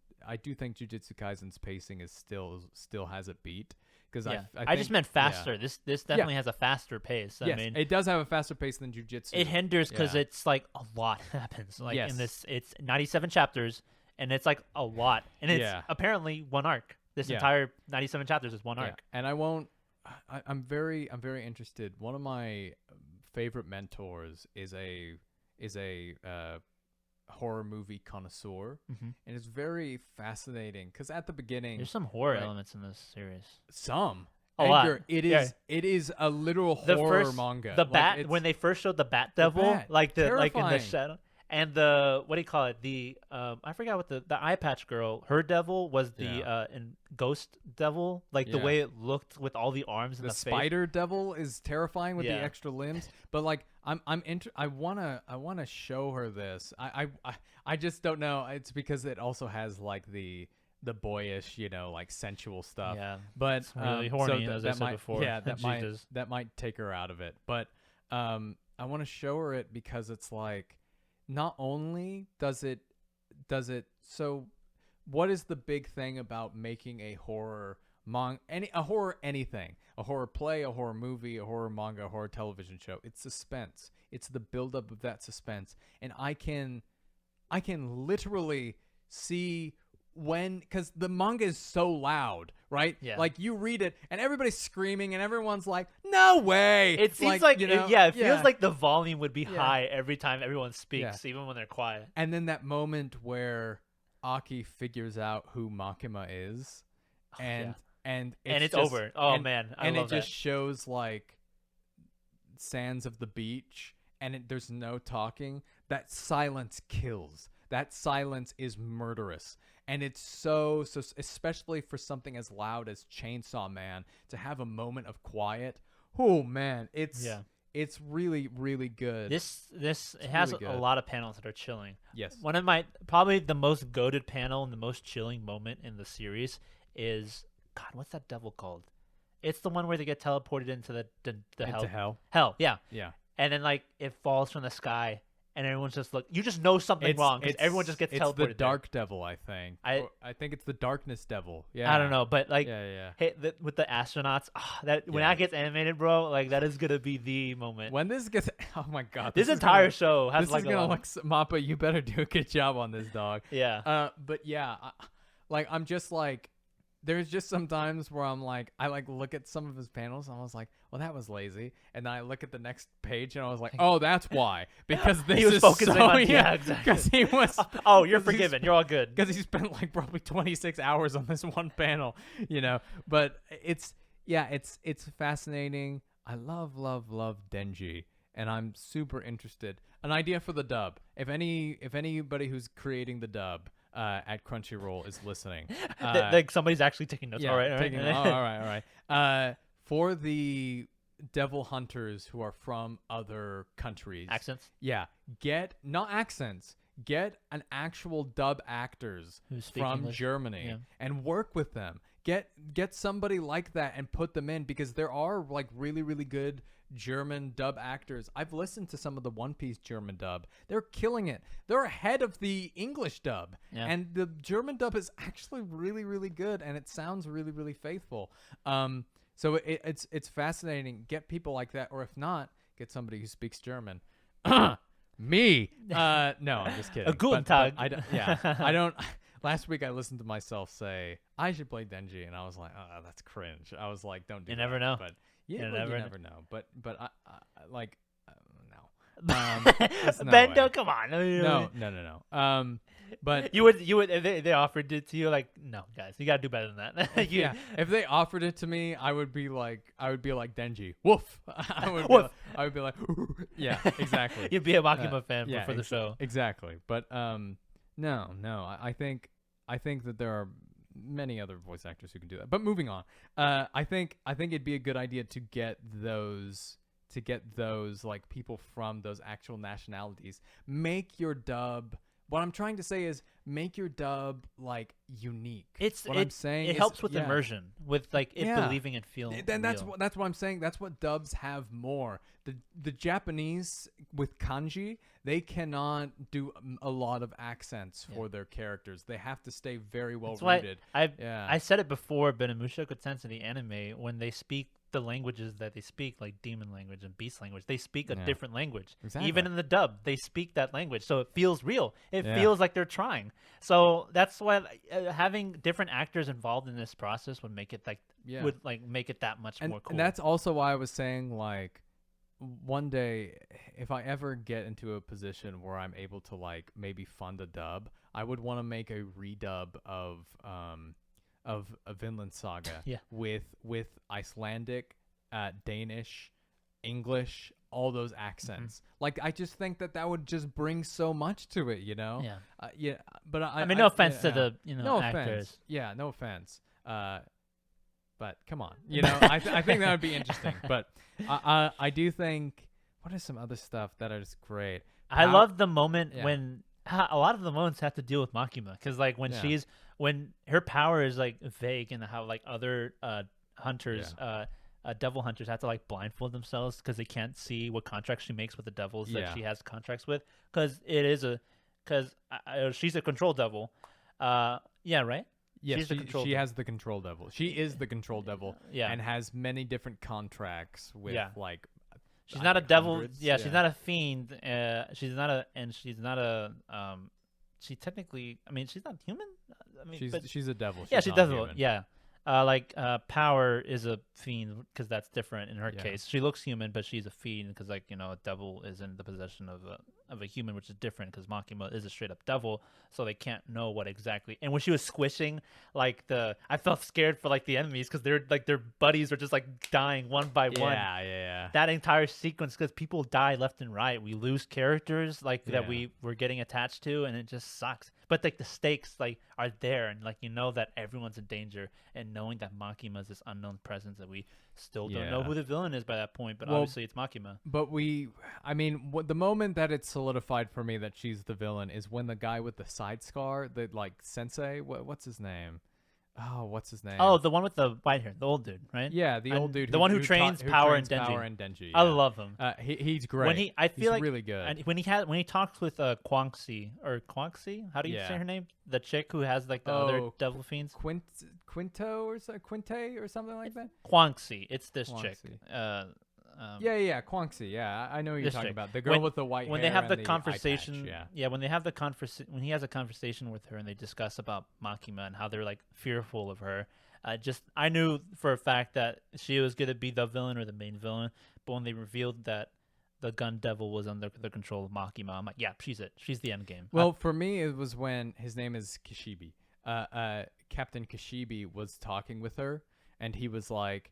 pacing is still has it beat, because I just meant faster. This definitely has a faster pace. Yes, I mean, it does have a faster pace than Jujutsu. It hinders because it's like a lot happens. Like in this, it's 97 chapters, and it's like a lot, and it's apparently one arc. This entire 97 chapters is one arc. And I'm very interested. One of my favorite mentors is a horror movie connoisseur, and it's very fascinating because at the beginning there's some horror elements in this series. A lot. It is a literal horror manga. The bat, when they first showed the Bat Devil, like in the shadow. And the, what do you call it? The I forgot what the eye patch girl. Her devil was the ghost devil. Like the way it looked with all the arms and the spider devil is terrifying with the extra limbs. But like I wanna show her this. I just don't know. It's because it also has like the boyish, you know, like sensual stuff. Yeah, but it's really horny, as I said before. Yeah, that might take her out of it. But I want to show her it because it's like, not only does it so what is the big thing about making a horror anything, a horror play, a horror movie, a horror manga, a horror television show? It's suspense. It's the buildup of that suspense. And I can literally see when, because the manga is so loud, right? Yeah. Like you read it and everybody's screaming and everyone's like, no way. It seems like you know, it feels like the volume would be high every time everyone speaks, even when they're quiet. And then that moment where Aki figures out who Makima is, and it's over. Oh man, I love that. Just shows like sands of the beach, and there's no talking. That silence kills. That silence is murderous. And it's so especially for something as loud as Chainsawman, to have a moment of quiet. Oh man, it's really, really good. This it has a lot of panels that are chilling. Yes. One of my, probably the most goated panel and the most chilling moment in the series is, God, what's that devil called? It's the one where they get teleported into the hell. Hell. Hell, yeah. Yeah. And then like it falls from the sky, and everyone's just look. You just know something wrong because everyone just gets teleported. It's the Dark Devil, I think. I think it's the Darkness Devil. Yeah. I don't know, but like, yeah. Hey, with the astronauts, when that gets animated, bro, like that is gonna be the moment. When this gets, oh my god, this entire show has this like is gonna look. Mappa, you better do a good job on this, dog. Yeah. But yeah, I'm just like. There's just some times where I'm like, I like look at some of his panels and I was like, well, that was lazy. And then I look at the next page and I was like, oh, that's why. Because this he was is focusing so, on, exactly. Because he was. Oh, you're forgiven. You're all good. Because he spent like probably 26 hours on this one panel, But it's fascinating. I love Denji, and I'm super interested. An idea for the dub. If anybody who's creating the dub. At Crunchyroll is listening. Like somebody's actually taking notes. Yeah, all right. All right. For the devil hunters who are from other countries. Accents? Yeah. Not accents. Get an actual dub actors from English. Germany and work with them. Get somebody like that and put them in, because there are like really, really good German dub actors. I've listened to some of the One Piece German dub. They're killing it. They're ahead of the English dub. Yeah. And the German dub is actually really, really good, and it sounds really, really faithful. So it's fascinating. Get people like that, or if not, get somebody who speaks German. Me. No, I'm just kidding. Guten Tag. I don't. Last week I listened to myself say I should play Denji, and I was like, oh, that's cringe. I was like, don't do that. You never know. But you never know. But I like no. no. Ben, way. come on. No. But you would if they offered it to you, like, no, guys, you gotta do better than that. If they offered it to me, I would be like Denji. Woof. I would be like, yeah, exactly. You'd be a Makima fan for the show. Exactly. But no. I think that there are many other voice actors who can do that. But moving on, I think it'd be a good idea to get those like people from those actual nationalities. Make your dub. What I'm trying to say is make your dub like unique. I'm saying it helps with immersion, with like it believing and feeling. Then that's what I'm saying. That's what dubs have more. The Japanese with kanji, they cannot do a lot of accents for their characters. They have to stay very well rooted. I said it before, but in Mushoku Tensei, the anime, when they speak the languages that they speak, like demon language and beast language, they speak a different language. Exactly. Even in the dub, they speak that language, so it feels real. It feels like they're trying. So that's why having different actors involved in this process would make it make it that much more cool. And that's also why I was saying, like, one day, if I ever get into a position where I'm able to like maybe fund a dub, I would want to make a redub of a Vinland Saga with Icelandic, Danish, English, all those accents. Mm-hmm. Like, I just think that would just bring so much to it, Yeah. But I mean, no offense to the no actors. Offense. Yeah, no offense. But come on, I think that would be interesting. But I do think, what is some other stuff that is great? I love the moment when a lot of the moments have to deal with Makima, because like when her power is like vague, and how like other hunters, devil hunters have to like blindfold themselves because they can't see what contracts she makes with the devils that she has contracts with, because she's a control devil. Right. Yes, she has the control devil. She is the control devil, and has many different contracts with like. She's not a devil. Hundreds. She's not a fiend. She's not a. She technically. I mean, she's not human. I mean, she's a devil. She's devil. Yeah. Power is a fiend, because that's different in her case. She looks human, but she's a fiend because, like, a devil is in the possession of a human, which is different because Makima is a straight up devil, so they can't know what exactly. And when she was squishing, like I felt scared for like the enemies, because they're like their buddies were just like dying one by one. Yeah. That entire sequence, because people die left and right. We lose characters that we were getting attached to, and it just sucks. But like the stakes are there, and like that everyone's in danger, and knowing that Makima is this unknown presence that we still don't know who the villain is by that point, but obviously it's Makima. But the moment that it's solidified for me that she's the villain is when the guy with the side scar, the like sensei, what's his name? Oh, what's his name? Oh, the one with the white hair, the old dude, right? yeah, the old dude. the one who taught- trains Power and Denji. Power and Denji. I yeah. love him. He's great. When I feel he's like really good. And when he talks with Quanxi or Quanxi, how do you say her name? The chick who has like the other devil fiends. Quinto or Quinte or something like that. Quanxi. It's this chick. Yeah, Quanxi. Yeah, I know who you're this talking chick. about. The girl with the white hair. When they have the and conversation, eye patch, when they have the when he has a conversation with her and they discuss about Makima and how they're like fearful of her. I knew for a fact that she was gonna be the villain or the main villain, but when they revealed that the gun devil was under the control of Makima, I'm like, yeah, she's it. She's the end game. Well, for me, it was when his name is Kishibe. Captain Kishibe was talking with her, and he was like,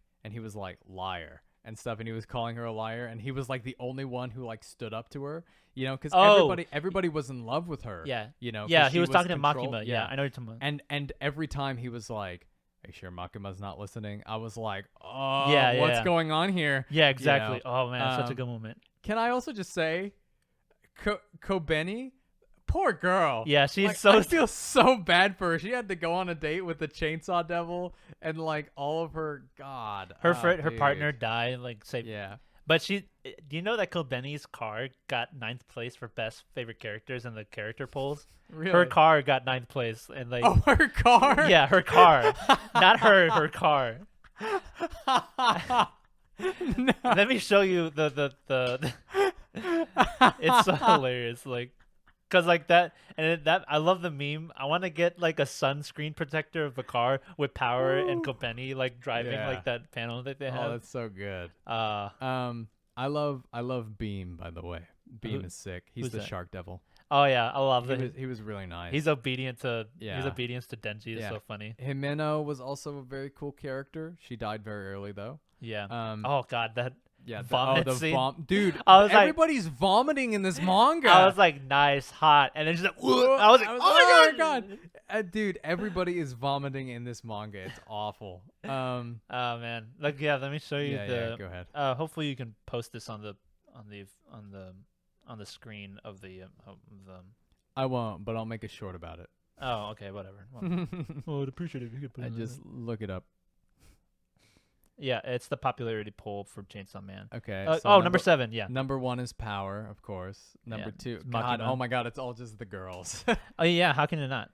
liar and stuff, and he was calling her a liar, and he was like the only one who like stood up to her, you know, because everybody was in love with her. Yeah, you know. Yeah, he was talking controlled. to Makima. Yeah, I know what you're talking about. And every time he was like, "Are you sure Makima's not listening?" I was like, "Oh, what's going on here?" Yeah, exactly. You know? Oh man, such a good moment. Can I also just say, Kobeni, poor girl. Yeah, she's like, so. I feel so bad for her. She had to go on a date with the Chainsaw Devil, and like all of her, her dude. partner died. Like, say, yeah. But do you know that Kobeni's car got 9th place for best favorite characters in the character polls? Really? Her car got 9th place, and like. Oh, her car. Yeah, her car, not her. Her car. No. Let me show you the It's so hilarious, like, cause like that, and that I love the meme. I want to get like a sunscreen protector of a car with Power and Kopeni like driving like that panel that they have. Oh, that's so good. I love Beam, by the way. Beam is sick. He's the Shark Devil. Oh yeah, I love it. He was really nice. He's obedient to Denji. It's so funny. Himeno was also a very cool character. She died very early though. Yeah. Oh god, that vomit scene. Dude, everybody's vomiting in this manga. I was like, nice, hot, and then she's like, I was like, oh my god. Dude, everybody is vomiting in this manga. It's awful. Oh man, like let me show you go ahead. Hopefully you can post this on the screen of the I won't, but I'll make a short about it. Oh, okay, whatever. Well, I'd appreciate it if you could put it. Just look it up. Yeah, it's the popularity poll for Chainsaw Man. Okay. Number 7, yeah. Number 1 is Power, of course. Number 2, God, oh my God, it's all just the girls. Oh yeah, how can it not?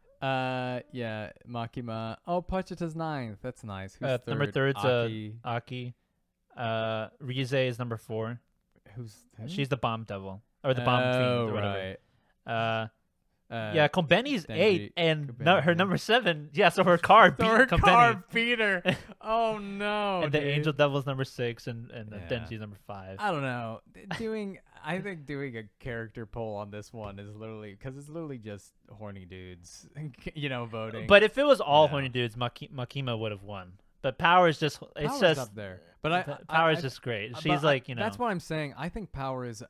Yeah, Makima. Oh, Pachita's 9th. That's nice. Who's third? Number 3's Aki. Rize is number 4. Who's? She's the bomb devil or the bomb fiend or whatever. Right. Yeah, Konbeni's 8, and her number 7. Yeah, so her car beat Konbeni. Car beat her. Oh no! And the Angel Devil's number 6, and Denji's number 5. I don't know. I think doing a character poll on this one is literally because it's literally just horny dudes, you know, voting. But if it was all horny dudes, Makima would have won. But Power is just Power's up there. But Power is just great. She's like, you know. That's what I'm saying. I think Power is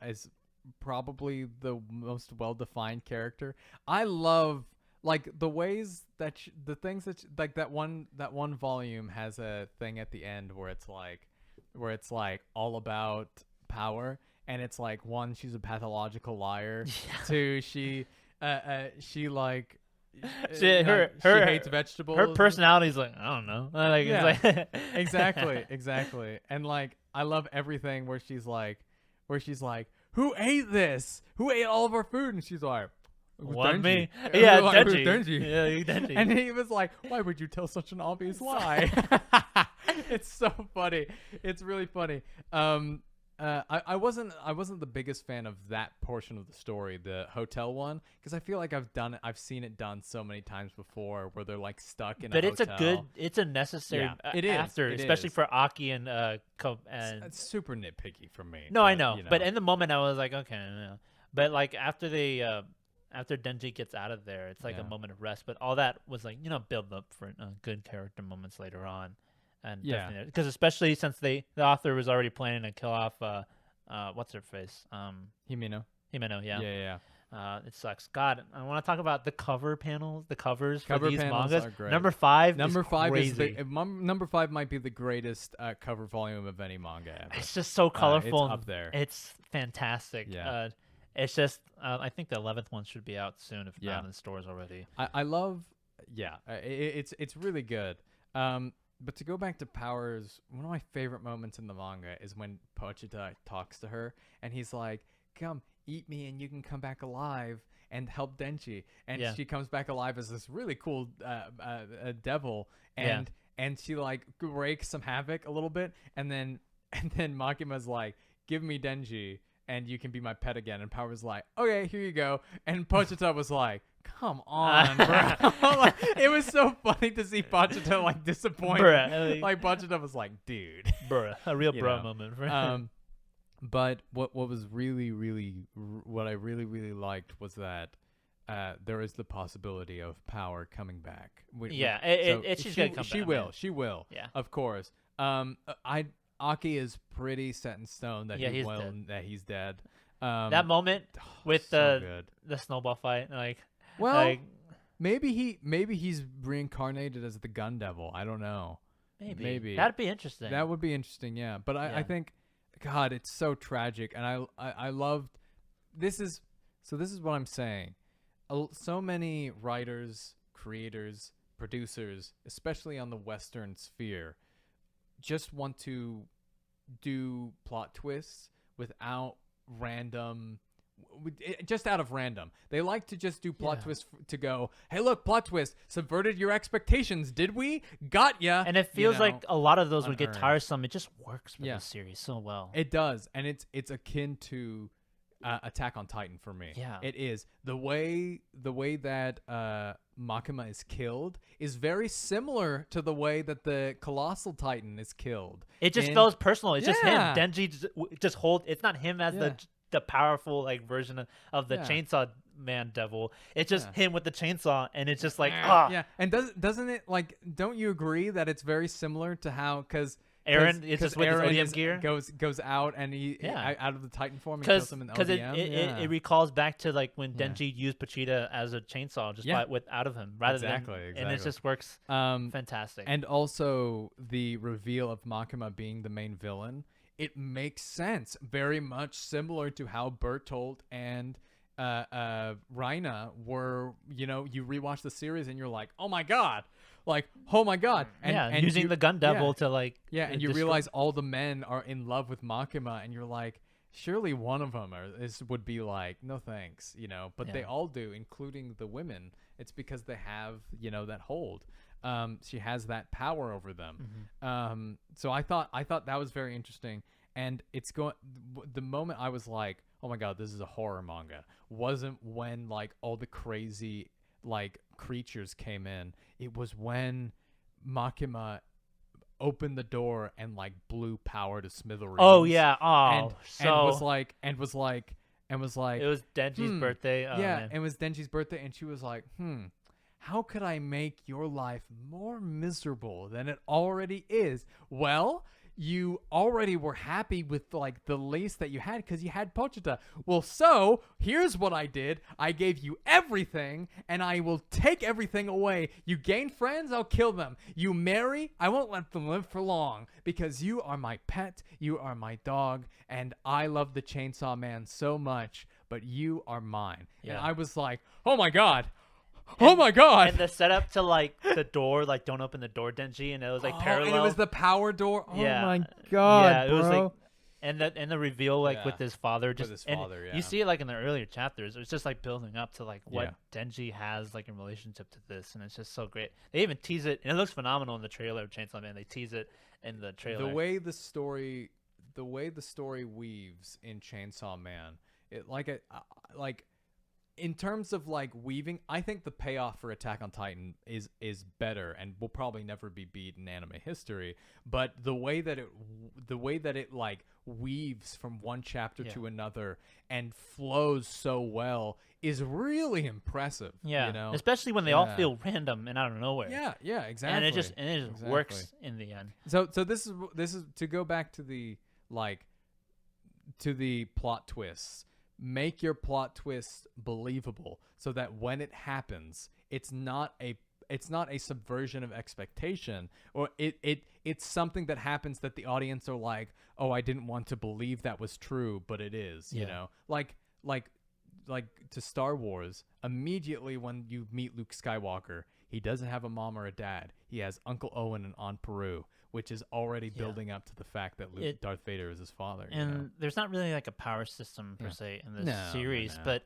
probably the most well-defined character. I love like the ways that the things that like that one volume has a thing at the end where it's like all about Power, and it's like, 1, she's a pathological liar. 2, she like she hates vegetables. Her personality's like, I don't know. Like, it's like exactly. And like I love everything where she's like, who ate this? Who ate all of our food? And she's like, what, me? Yeah, like, Denji. Yeah, Denji. And he was like, why would you tell such an obvious lie? It's so funny. It's really funny. I wasn't the biggest fan of that portion of the story, the hotel one, because I feel like I've seen it done so many times before where they're like stuck in a hotel. It's a necessary especially for Aki and it's super nitpicky for me. No, I know. But in the moment I was like, okay, no. But like after Denji gets out of there, it's like a moment of rest. But all that was like, you know, build up for good character moments later on. And because especially since the author was already planning to kill off what's her face, Himeno, yeah. It sucks. God, I want to talk about the cover panels, the covers for these panels mangas. are great. Number 5 is crazy. Number 5 might be the greatest cover volume of any manga ever. It's just so colorful. It's up there. It's fantastic. It's just I think the 11th one should be out soon, if not in stores already. I love it's really good. But to go back to Powers, one of my favorite moments in the manga is when Pochita talks to her, and he's like, "Come, eat me, and you can come back alive and help Denji." And she comes back alive as this really cool devil, and she like wreaks some havoc a little bit, and then Makima's like, "Give me Denji, and you can be my pet again." And Powers like, "Okay, here you go." And Pochita was like, "Come on, bro." Like, it was so funny to see Pochita like disappointed. Bruh. Like Pochita was like, "Dude." Bruh. A real You bro know. moment. Right? But what was what I really liked was that there is the possibility of Power coming back. She's gonna come She back, will. man. She will. Yeah. Of course. Aki is pretty set in stone that he's dead. That moment with so good. the snowball fight, like, Well, maybe he's reincarnated as the Gun Devil. I don't know. Maybe that'd be interesting. That would be interesting. Yeah, but I think, God, it's so tragic, and I loved. This is what I'm saying. So many writers, creators, producers, especially on the Western sphere, just want to do plot twists without random. Just out of random. They like to just do plot twists to go, "Hey, look, plot twist, subverted your expectations, did we? Got ya." And it feels like a lot of those would get unearned. tiresome. It just works for the series so well. It does, and it's akin to Attack on Titan for me. Yeah. It is. The way that Makima is killed is very similar to the way that the Colossal Titan is killed. It just feels personal. It's just him. Yeah. Denji just hold. It's not him as the powerful like version of the Chainsaw Man devil. It's just him with the chainsaw, and it's just like Yeah, and doesn't it, like, don't you agree that it's very similar to how, because Aaron is just with his Aaron ODM gear goes out and he out of the Titan form and because kills him in ODM. it recalls back to like when Denji used Pochita as a chainsaw just out of him rather than and it just works fantastic. And also the reveal of Makima being the main villain, it makes sense, very much similar to how Bertolt and Reina were. You rewatch the series and you're like, oh my god, and using the gun devil to like and you realize all the men are in love with Makima, and you're like, surely one of them would be like, no thanks, but they all do, including the women. It's because they have that hold. She has that power over them. So I thought that was very interesting. And the moment I was like, oh my god, this is a horror manga, wasn't when like all the crazy like creatures came in. It was when Makima opened the door and like blew power to smithereens. Oh yeah. And was like it was Denji's birthday. Oh, man. It was Denji's birthday, and she was like, how could I make your life more miserable than it already is? Well, you already were happy with like the least that you had because you had Pochita. Well, so here's what I did. I gave you everything, and I will take everything away. You gain friends, I'll kill them. You marry, I won't let them live for long because you are my pet, you are my dog, and I love the Chainsaw Man so much, but you are mine. Yeah. And I was like, oh my god. Oh my god! And the setup to like the door, like don't open the door, Denji, and it was like parallel. And it was the power door. Oh yeah. my god! Yeah, it bro. was like, and the reveal like with his father, just his father, you see it like in the earlier chapters. It's just like building up to like what Denji has like in relationship to this, and it's just so great. They even tease it, and it looks phenomenal in the trailer of Chainsaw Man. They tease it in the trailer. The way the story weaves in Chainsaw Man, in terms of like weaving, I think the payoff for Attack on Titan is better and will probably never be beat in anime history. But the way that it like weaves from one chapter to another and flows so well is really impressive. Yeah, especially when they all feel random and out of nowhere. Yeah, exactly. And it just works in the end. So this is to go back to the plot twists. Make your plot twists believable so that when it happens, it's not a subversion of expectation, or it's something that happens that the audience are like, oh, I didn't want to believe that was true, but it is. Like to Star Wars, immediately when you meet Luke Skywalker, he doesn't have a mom or a dad. He has Uncle Owen and Aunt Peru, which is already building up to the fact that Darth Vader is his father. And there's not really like a power system per se in this series, no. but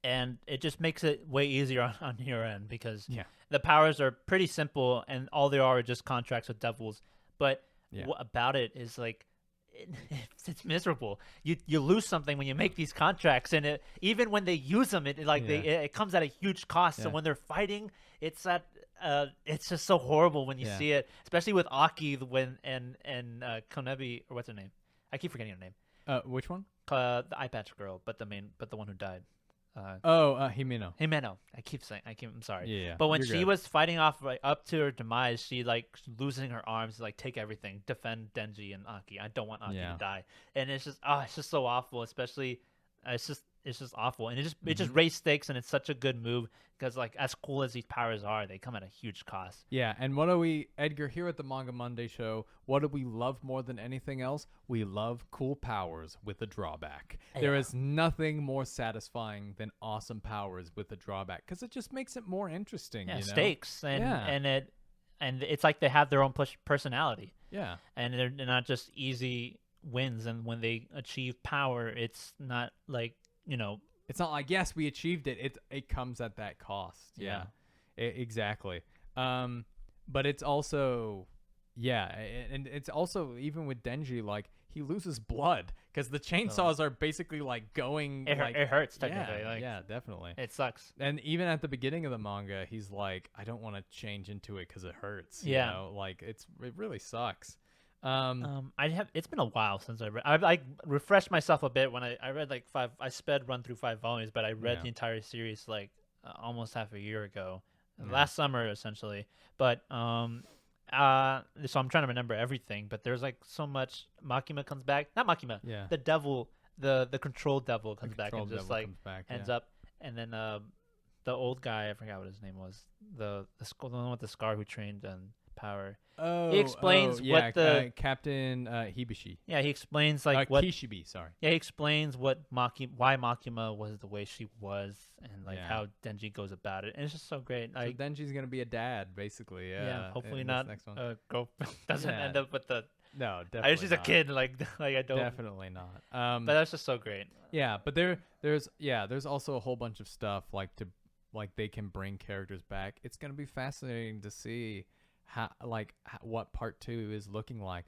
and it just makes it way easier on your end because Yeah. the powers are pretty simple and all they are just contracts with devils. But Yeah. what about it is like it's miserable. You lose something when you make these contracts, and even when they use them, it comes at a huge cost. So when they're fighting, it's just so horrible when you see it, especially with Aki and Kenobi, or what's her name? I keep forgetting her name. Which one? The eye patch girl, but the one who died. Himeno. Himeno. I'm sorry. Yeah. But when You're she good. was fighting off up to her demise, she losing her arms, take everything, defend Denji and Aki. I don't want Aki to die, and it's just so awful. Especially, it's just awful, and it just raised stakes, and it's such a good move because as cool as these powers are, they come at a huge cost. Yeah, and what do we, Edgar, here at the Manga Monday show, what do we love more than anything else? We love cool powers with a drawback. Yeah. There is nothing more satisfying than awesome powers with a drawback because it just makes it more interesting. Yeah, you know? stakes, and it's like they have their own personality. Yeah. And they're not just easy wins, and when they achieve power, it's not It's not like, yes, we achieved it. It comes at that cost. Yeah. Exactly. But it's also, and it's also, even with Denji, he loses blood because the chainsaws are basically going. It hurts technically. Yeah, definitely. It sucks. And even at the beginning of the manga, he's like, I don't want to change into it because it hurts. Yeah. You know? It really sucks. It's been a while since I read. I refreshed myself a bit when I read I sped run through 5 volumes, but I read the entire series almost half a year ago, last summer essentially. But so I'm trying to remember everything. But there's so much. Makima comes back, not Makima. Yeah. The devil, the control devil comes back and just ends up, and then the old guy, I forgot what his name was, the one with the scar who trained power. He explains what the Captain Hibishi. Yeah, he explains what Kishibe, sorry. Yeah, he explains why Makima was the way she was, and how Denji goes about it, and it's just so great. So Denji's gonna be a dad, basically. Yeah. Hopefully not a girl doesn't end up with the. No, definitely. She's a kid. I don't. Definitely not. But that's just so great. Yeah, but there's also a whole bunch of stuff they can bring characters back. It's gonna be fascinating to see what part 2 is looking like.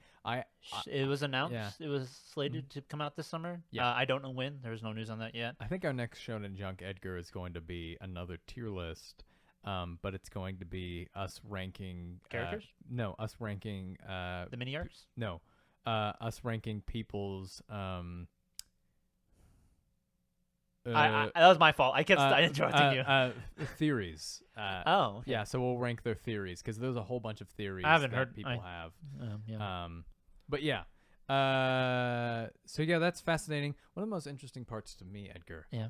It was announced. Yeah. It was slated to come out this summer. Yeah. I don't know when. There's no news on that yet. I think our next Shonen Junk, Edgar, is going to be another tier list, but it's going to be us ranking characters. No, us ranking the mini arcs. No, us ranking people's. That was my fault. I kept interrupting you. Theories. Okay. Yeah, so we'll rank their theories because there's a whole bunch of theories I haven't that heard people have. Yeah. But yeah. So yeah, that's fascinating. One of the most interesting parts to me, Edgar. Yeah.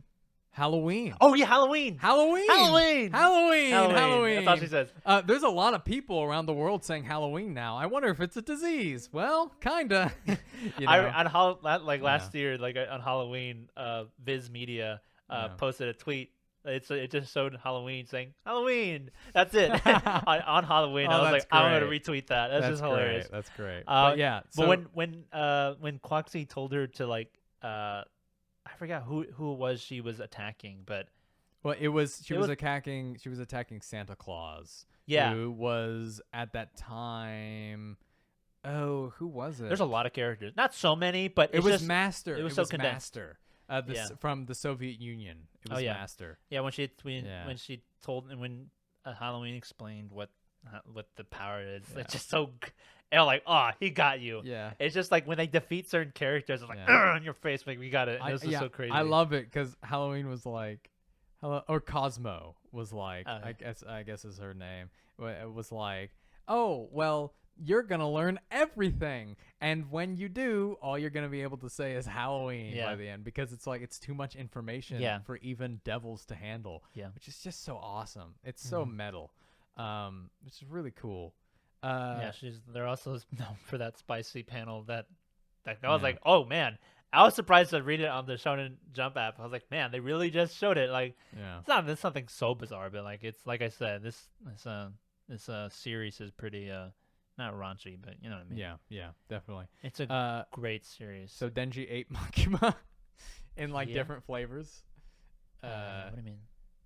Halloween. Oh yeah, Halloween. Halloween. That's all she says. There's a lot of people around the world saying Halloween now. I wonder if it's a disease. Well, kinda. Last year, on Halloween, Viz Media posted a tweet. It just showed Halloween saying Halloween. That's it on Halloween. I was like, I'm gonna retweet that. That's just hilarious. That's great. But So, when Quaxi told her to I forgot who it was she was attacking, but she was attacking Santa Claus. Yeah. Who was at that time? Oh, who was it? There's a lot of characters. Not so many, but it was Master. It was so condensed. Master. From the Soviet Union. It was Master. Yeah, when she told and when Halloween explained what the power is, it's just so. And he got you. Yeah. It's just when they defeat certain characters, it's on your face, we got it. This is so crazy. I love it because Halloween was or Cosmo was I guess is her name. It was oh, well, you're going to learn everything. And when you do, all you're going to be able to say is Halloween by the end because it's too much information for even devils to handle. Yeah. Which is just so awesome. It's so metal. Which is really cool. They're also known for that spicy panel that I was oh man, I was surprised to read it on the Shonen Jump app. I was like, man, they really just showed it. Like, it's something so bizarre, but like it's like I said, this series is pretty not raunchy, but you know what I mean. Yeah, definitely. It's a great series. So Denji ate Makima in like different flavors. What do you mean?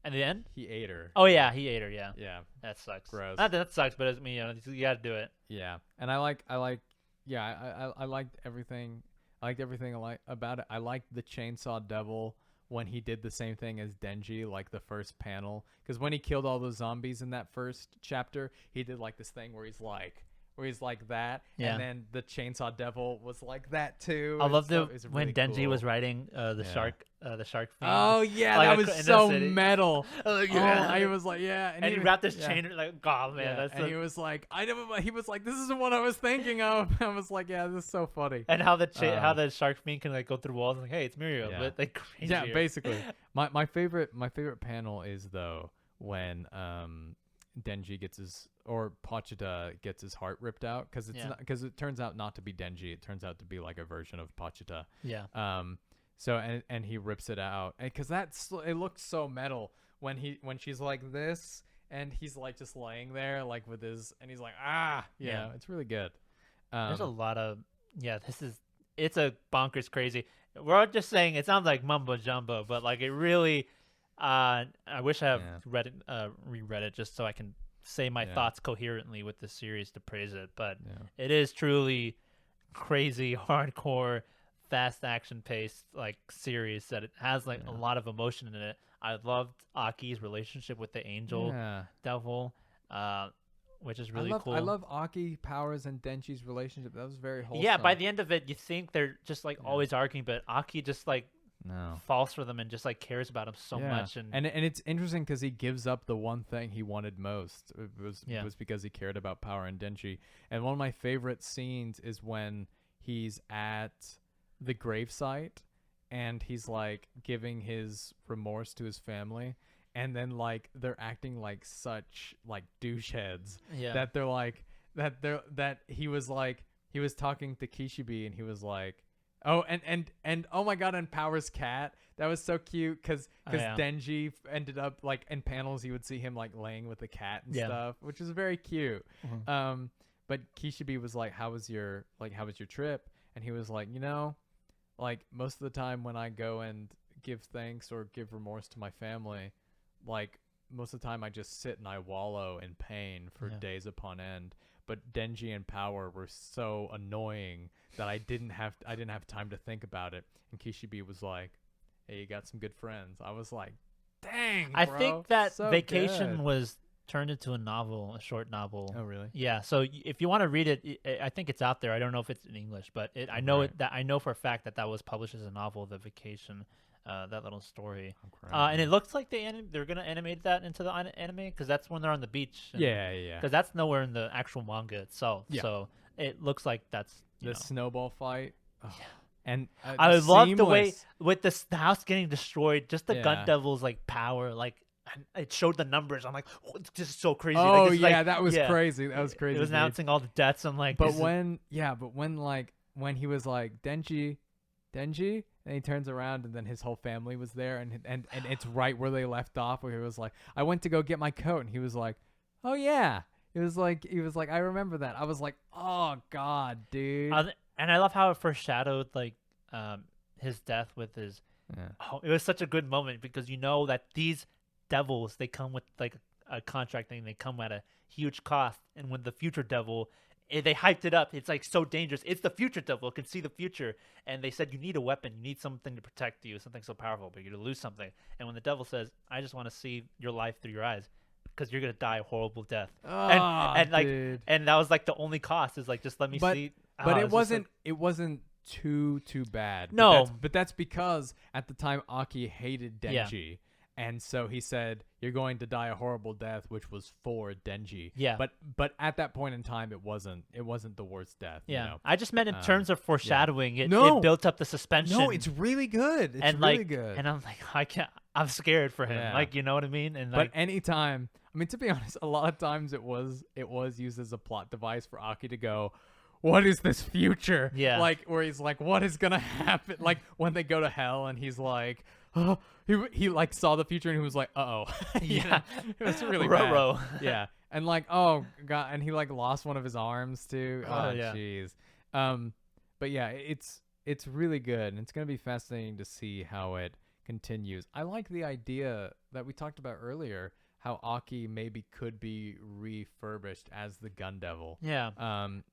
At the end? He ate her. Oh yeah, he ate her. Yeah. Yeah. That sucks. Gross. Not that sucks, but you you got to do it. Yeah, and I liked everything. I liked everything about it. I liked the Chainsaw Devil when he did the same thing as Denji, like the first panel, because when he killed all those zombies in that first chapter, he did like this thing where he's like that, and then the Chainsaw Devil was like that too. I love when really Denji cool. was riding the shark fiend. Oh yeah, like, that was so city. metal. Yeah. He was like, and he wrapped his chain like, oh man, he was like, he was like, this isn't what I was thinking of. I was like, yeah, this is so funny. And how the shark fiend can like go through walls and like, hey, it's Muriel, but like crazy. Yeah, basically. my favorite panel is though when Denji Pochita gets his heart ripped out, because it turns out not to be Denji. It turns out to be like a version of Pochita. Yeah. So and he rips it out, because it looks so metal when she's like this, and he's like just laying there like with his, and he's like it's really good. There's a lot of it's a bonkers crazy. We're just saying it sounds like mumbo jumbo, but like it really. I wish I have reread it just so I can say my thoughts coherently with the series to praise it. But it is truly crazy, hardcore, fast action paced like series that it has like a lot of emotion in it. I loved Aki's relationship with the angel devil, which is really cool. I love Aki, Powers, and Denji's relationship. That was very wholesome. Yeah, by the end of it, you think they're just like always arguing, but Aki just like falls for them and just like cares about him so much. And it's interesting because he gives up the one thing he wanted most. It was because he cared about Power and Denji. And one of my favorite scenes is when he's at the gravesite and he's like giving his remorse to his family, and then like they're acting like such like doucheheads that they're like that he was talking to Kishibe and he was like, oh, and oh my god, and Power's cat, that was so cute because Denji ended up like in panels you would see him like laying with the cat and stuff, which is very cute. But Kishibe was like, how was your trip? And he was like, like most of the time when I go and give thanks or give remorse to my family, like most of the time I just sit and I wallow in pain for days upon end. But Denji and Power were so annoying that I didn't have time to think about it. And Kishibe was like, hey, you got some good friends. I was like, dang, bro. I think that so Vacation good. was turned into a short novel. Oh, really? Yeah. So if you want to read it, I think it's out there. I don't know if it's in English, but I know for a fact that was published as a novel, The Vacation. That little story, and it looks like they're gonna animate that into the anime because that's when they're on the beach. Because that's nowhere in the actual manga itself. Yeah. So it looks like that's the snowball fight. Oh. Yeah. And I love the way with the house getting destroyed, just the Gun Devil's like power, like it showed the numbers. I'm like, oh, it's just so crazy. Oh like, yeah, that was crazy. That was crazy. It was announcing all the deaths. I'm like, but when he was like Denji. And he turns around, and then his whole family was there, and it's right where they left off, where he was like, I went to go get my coat, and he was like, oh yeah. He was like, I remember that. I was like, oh god, dude. And I love how it foreshadowed like his death with his. Yeah. Oh, it was such a good moment because you know that these devils, they come with like a contract thing. They come at a huge cost, and when the future devil. They hyped it up. It's like so dangerous. It's the future devil. It can see the future. And they said, you need a weapon. You need something to protect you, something so powerful, but you're going to lose something. And when the devil says, I just want to see your life through your eyes because you're going to die a horrible death. Oh, and that was like the only cost is like, just let me see. But it wasn't too bad. No. But that's because at the time Aki hated Denji. Yeah. And so he said, you're going to die a horrible death, which was for Denji. Yeah. But at that point in time, it wasn't the worst death. Yeah. You know? I just meant in terms of foreshadowing. Yeah. It built up the suspension. No, it's really good. It's really good. And I'm like, I'm scared for him. Yeah. Like, you know what I mean? And but anytime, I mean, to be honest, a lot of times it was used as a plot device for Aki to go, what is this future? Yeah. Like, where he's like, what is gonna happen? Like, when they go to hell, and he's like, oh, he like saw the future, and he was like, uh-oh. Yeah. It was really Ruh-roh. bad. Yeah. And like, oh god, and he like lost one of his arms too. Oh, Oh yeah. jeez. But yeah, it's really good, and it's gonna be fascinating to see how it continues. I like the idea that we talked about earlier, how Aki maybe could be refurbished as the Gun Devil. Yeah.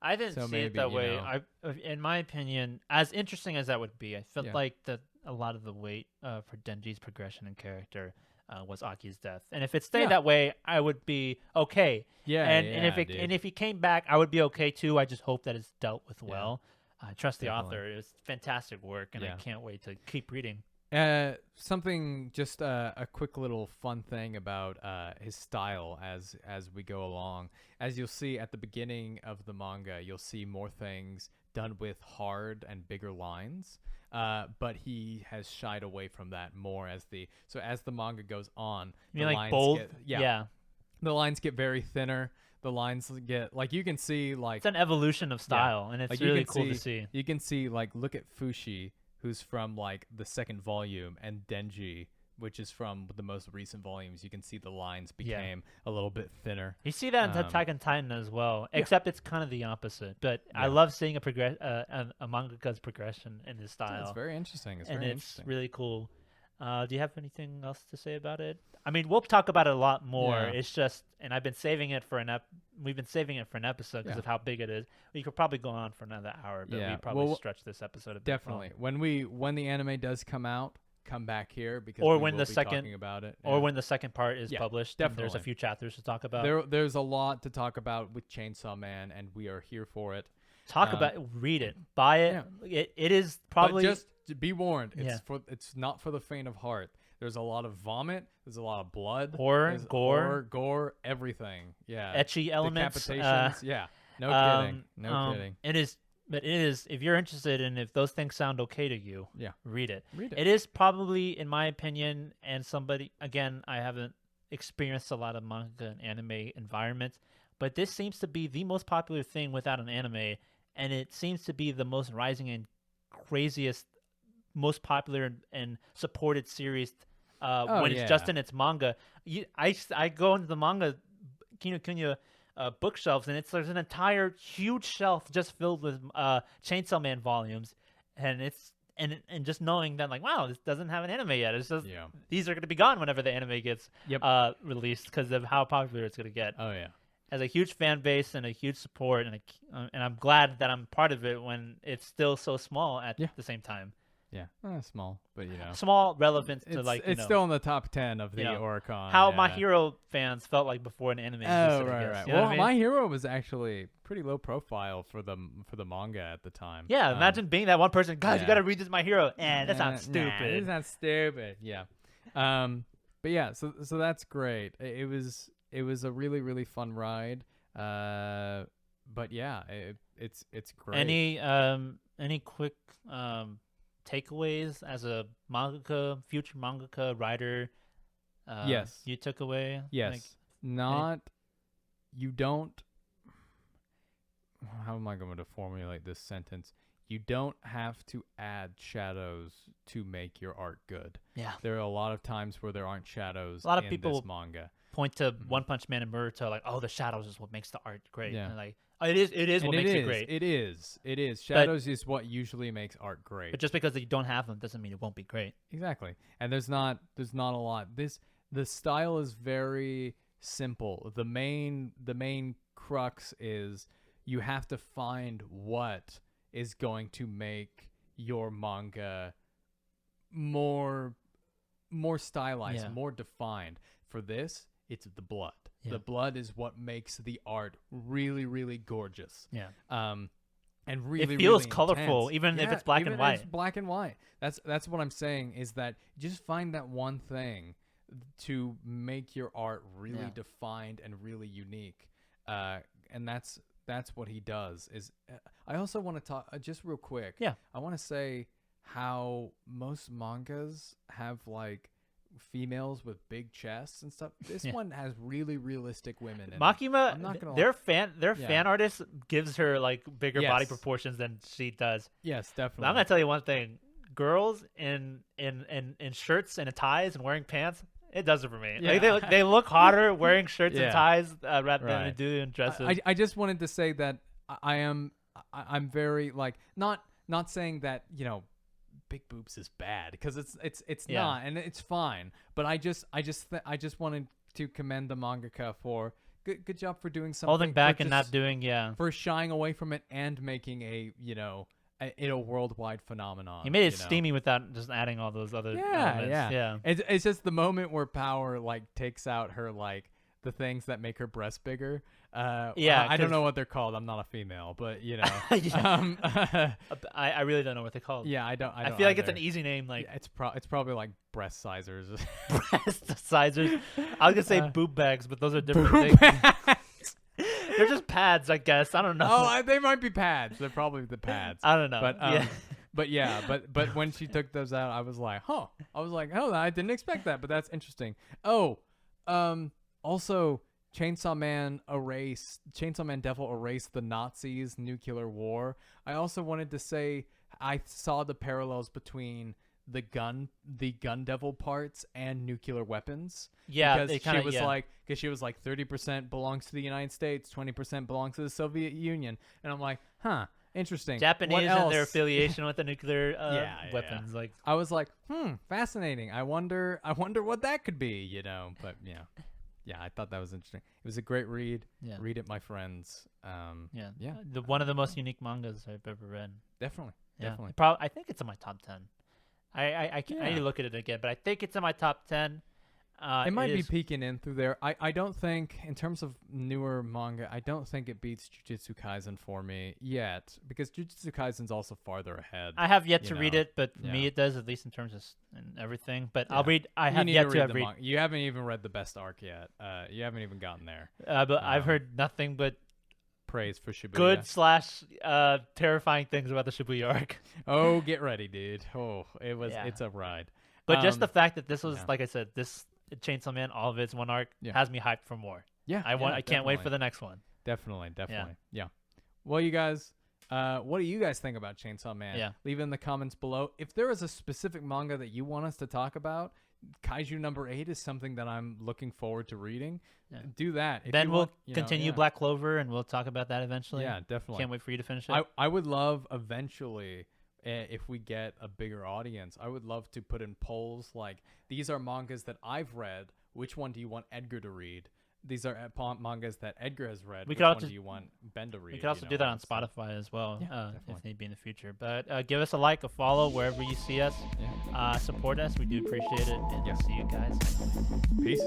I didn't so see it maybe, that you way. know. In my opinion, as interesting as that would be, I felt Yeah. like that a lot of the weight for Denji's progression in character was Aki's death. And if it stayed Yeah. that way, I would be okay. Yeah, and if dude. if he came back, I would be okay too. I just hope that it's dealt with well. I trust the Definitely. author. It's fantastic work, and I Yeah. can't wait to keep reading. Something, just a quick little fun thing about his style as we go along. As you'll see at the beginning of the manga, you'll see more things done with hard and bigger lines. But he has shied away from that more as the manga goes on. You mean the like lines bold? get, Yeah. the lines get very thinner. The lines get, like, you can see, like, It's an evolution of style, and it's like, you really can cool to see. You can see, like, look at Fushi, who's from like the second volume, and Denji, which is from the most recent volumes. You can see the lines became a little bit thinner. You see that in Attack on Titan as well, except it's kind of the opposite. But I love seeing a mangaka's progression in his style. It's very interesting. It's and very it's interesting. really cool. Do you have anything else to say about it? I mean, we'll talk about it a lot more. Yeah. It's just, and I've been saving it for we've been saving it for an episode because of how big it is. We could probably go on for another hour, but we probably stretch this episode a bit. Definitely. When the anime does come out, come back here, because or we when will the be second talking about it. or when the second part is Yeah, published. And there's a definitely. few chapters to talk about. There's a lot to talk about with Chainsaw Man, and we are here for it. Talk about it, read it, buy it. It is probably But just to be warned, Yeah. it's not for the faint of heart. There's a lot of vomit. There's a lot of blood. Horror, there's gore. gore, everything. Yeah. etchy elements. Decapitations. Yeah. No kidding. No kidding. It is, but it is. If you're interested and if those things sound okay to you, Yeah. read it. Read it. It is probably, in my opinion, and somebody again, I haven't experienced a lot of manga and anime environments, but this seems to be the most popular thing without an anime, and it seems to be the most rising and craziest, most popular and supported series. When it's just in its manga, I go into the manga Kinokuniya bookshelves, and there's an entire huge shelf just filled with Chainsaw Man volumes, and it's and just knowing that, like, wow, this doesn't have an anime yet. It's just these are going to be gone whenever the anime gets released because of how popular it's going to get. Oh yeah. Has a huge fan base and a huge support, and I'm glad that I'm part of it when it's still so small at the same time. Yeah. Small, but Small relevance to it's still in the top 10 of the Oricon. How My Hero fans felt like before an anime existed. Right. You know Well, what I mean? My Hero was actually pretty low profile for the manga at the time. Yeah, imagine being that one person. Guys, you yeah. got to read this My Hero. That sounds stupid. It's not stupid. Yeah. But yeah, so that's great. It was a really, really fun ride. But yeah, it's great. Any quick takeaways as a future mangaka writer? Yes. You took away. Yes. You don't. How am I going to formulate this sentence? You don't have to add shadows to make your art good. Yeah. There are a lot of times where there aren't shadows. A lot of in people this manga. Point to One Punch Man and Naruto, like, oh, the shadows is what makes the art great. Yeah. And like, it is what makes it great. It is. Shadows is what usually makes art great. But just because you don't have them doesn't mean it won't be great. Exactly. And there's not a lot. The style is very simple. The main crux is you have to find what is going to make your manga more stylized, more defined. For this, it's the blood. Yeah. The blood is what makes the art really, really gorgeous. Yeah. And really, it feels really colorful, intense. even if it's black and white. It's black and white. That's what I'm saying, is that just find that one thing to make your art really defined and really unique. And that's what he does. I also want to talk just real quick. Yeah. I want to say how most mangas have like females with big chests and stuff. This one has really realistic women in it. Makima, I'm not gonna their fan artist gives her like bigger body Yes. proportions than she does. Yes, But definitely. I'm gonna tell you one thing: girls in shirts and ties and wearing pants, it does it for me. Yeah. Like they look hotter wearing shirts Yeah. and ties rather than they Right. do in dresses. I just wanted to say that I'm very like not saying that big boobs is bad, because it's Yeah. not, and it's fine. But I just wanted to commend the mangaka for good job for doing something, Holding back for and just- not doing, for shying away from it and making a worldwide phenomenon. He made it steamy without just adding all those other elements. Yeah. It's just the moment where Power like takes out her like the things that make her breast bigger. Yeah, I don't 'cause- know what they're called. I'm not a female, but Yeah. I really don't know what they're called. yeah, I don't. I feel like it's either. an easy name, like Yeah, it's probably like breast sizers. breast sizers. I was gonna say boob bags, but those are different Boob things. bags. They're just pads, I guess. I don't know. They might be pads. They're probably the pads. I don't know. But but when she took those out, I was like, oh, I didn't expect that, but that's interesting. Also, Chainsaw Man Devil erased the Nazis' nuclear war. I also wanted to say I saw the parallels between the gun devil parts and nuclear weapons. Yeah, because she was like 30% belongs to the United States, 20% belongs to the Soviet Union, and I'm like, huh, interesting. Japanese What and their else? affiliation with the nuclear Yeah. weapons. Like, I was like, fascinating. I wonder what that could be, But yeah, I thought that was interesting. It was a great read. Yeah. Read it, my friends. yeah, Yeah. one of the most unique mangas I've ever read. Definitely. Yeah. Definitely. I think it's in my top 10. I need to look at it again, but I think it's in my top 10. It might be is- peeking in through there. I don't think, in terms of newer manga, I don't think it beats Jujutsu Kaisen for me yet, because Jujutsu Kaisen's also farther ahead. I have yet to you read know. it, but for me Yeah. it does, at least in terms of and everything. But Yeah. I'll read. I You have need yet to to read have the read. manga. You haven't even read the best arc yet. You haven't even gotten there. But I've heard nothing but Praise for Shibuya. good / terrifying things about the Shibuya arc. Oh, get ready, dude. Oh, Yeah. it's a ride. But just the fact that this was, yeah. like I said, this Chainsaw Man, all of it's one arc, Yeah. has me hyped for more. Yeah. I can't wait definitely. for the next one. Definitely. Yeah. Well, you guys, what do you guys think about Chainsaw Man? Yeah. Leave it in the comments below. If there is a specific manga that you want us to talk about, Kaiju number 8 is something that I'm looking forward to reading. Yeah. Do that. If Then you we'll want, continue yeah. Black Clover, and we'll talk about that eventually. Yeah, definitely. Can't wait for you to finish it. I would love eventually, if we get a bigger audience, I would love to put in polls like, these are mangas that I've read. Which one do you want Edgar to read? These are mangas that Edgar has read. We Which could one also- do you want Ben to read? We could also do that on So- Spotify as well, Yeah, if definitely. need be in the future. But give us a like, a follow wherever you see us. Yeah. Support us. We do appreciate it. And Yeah. see you guys next week. Peace.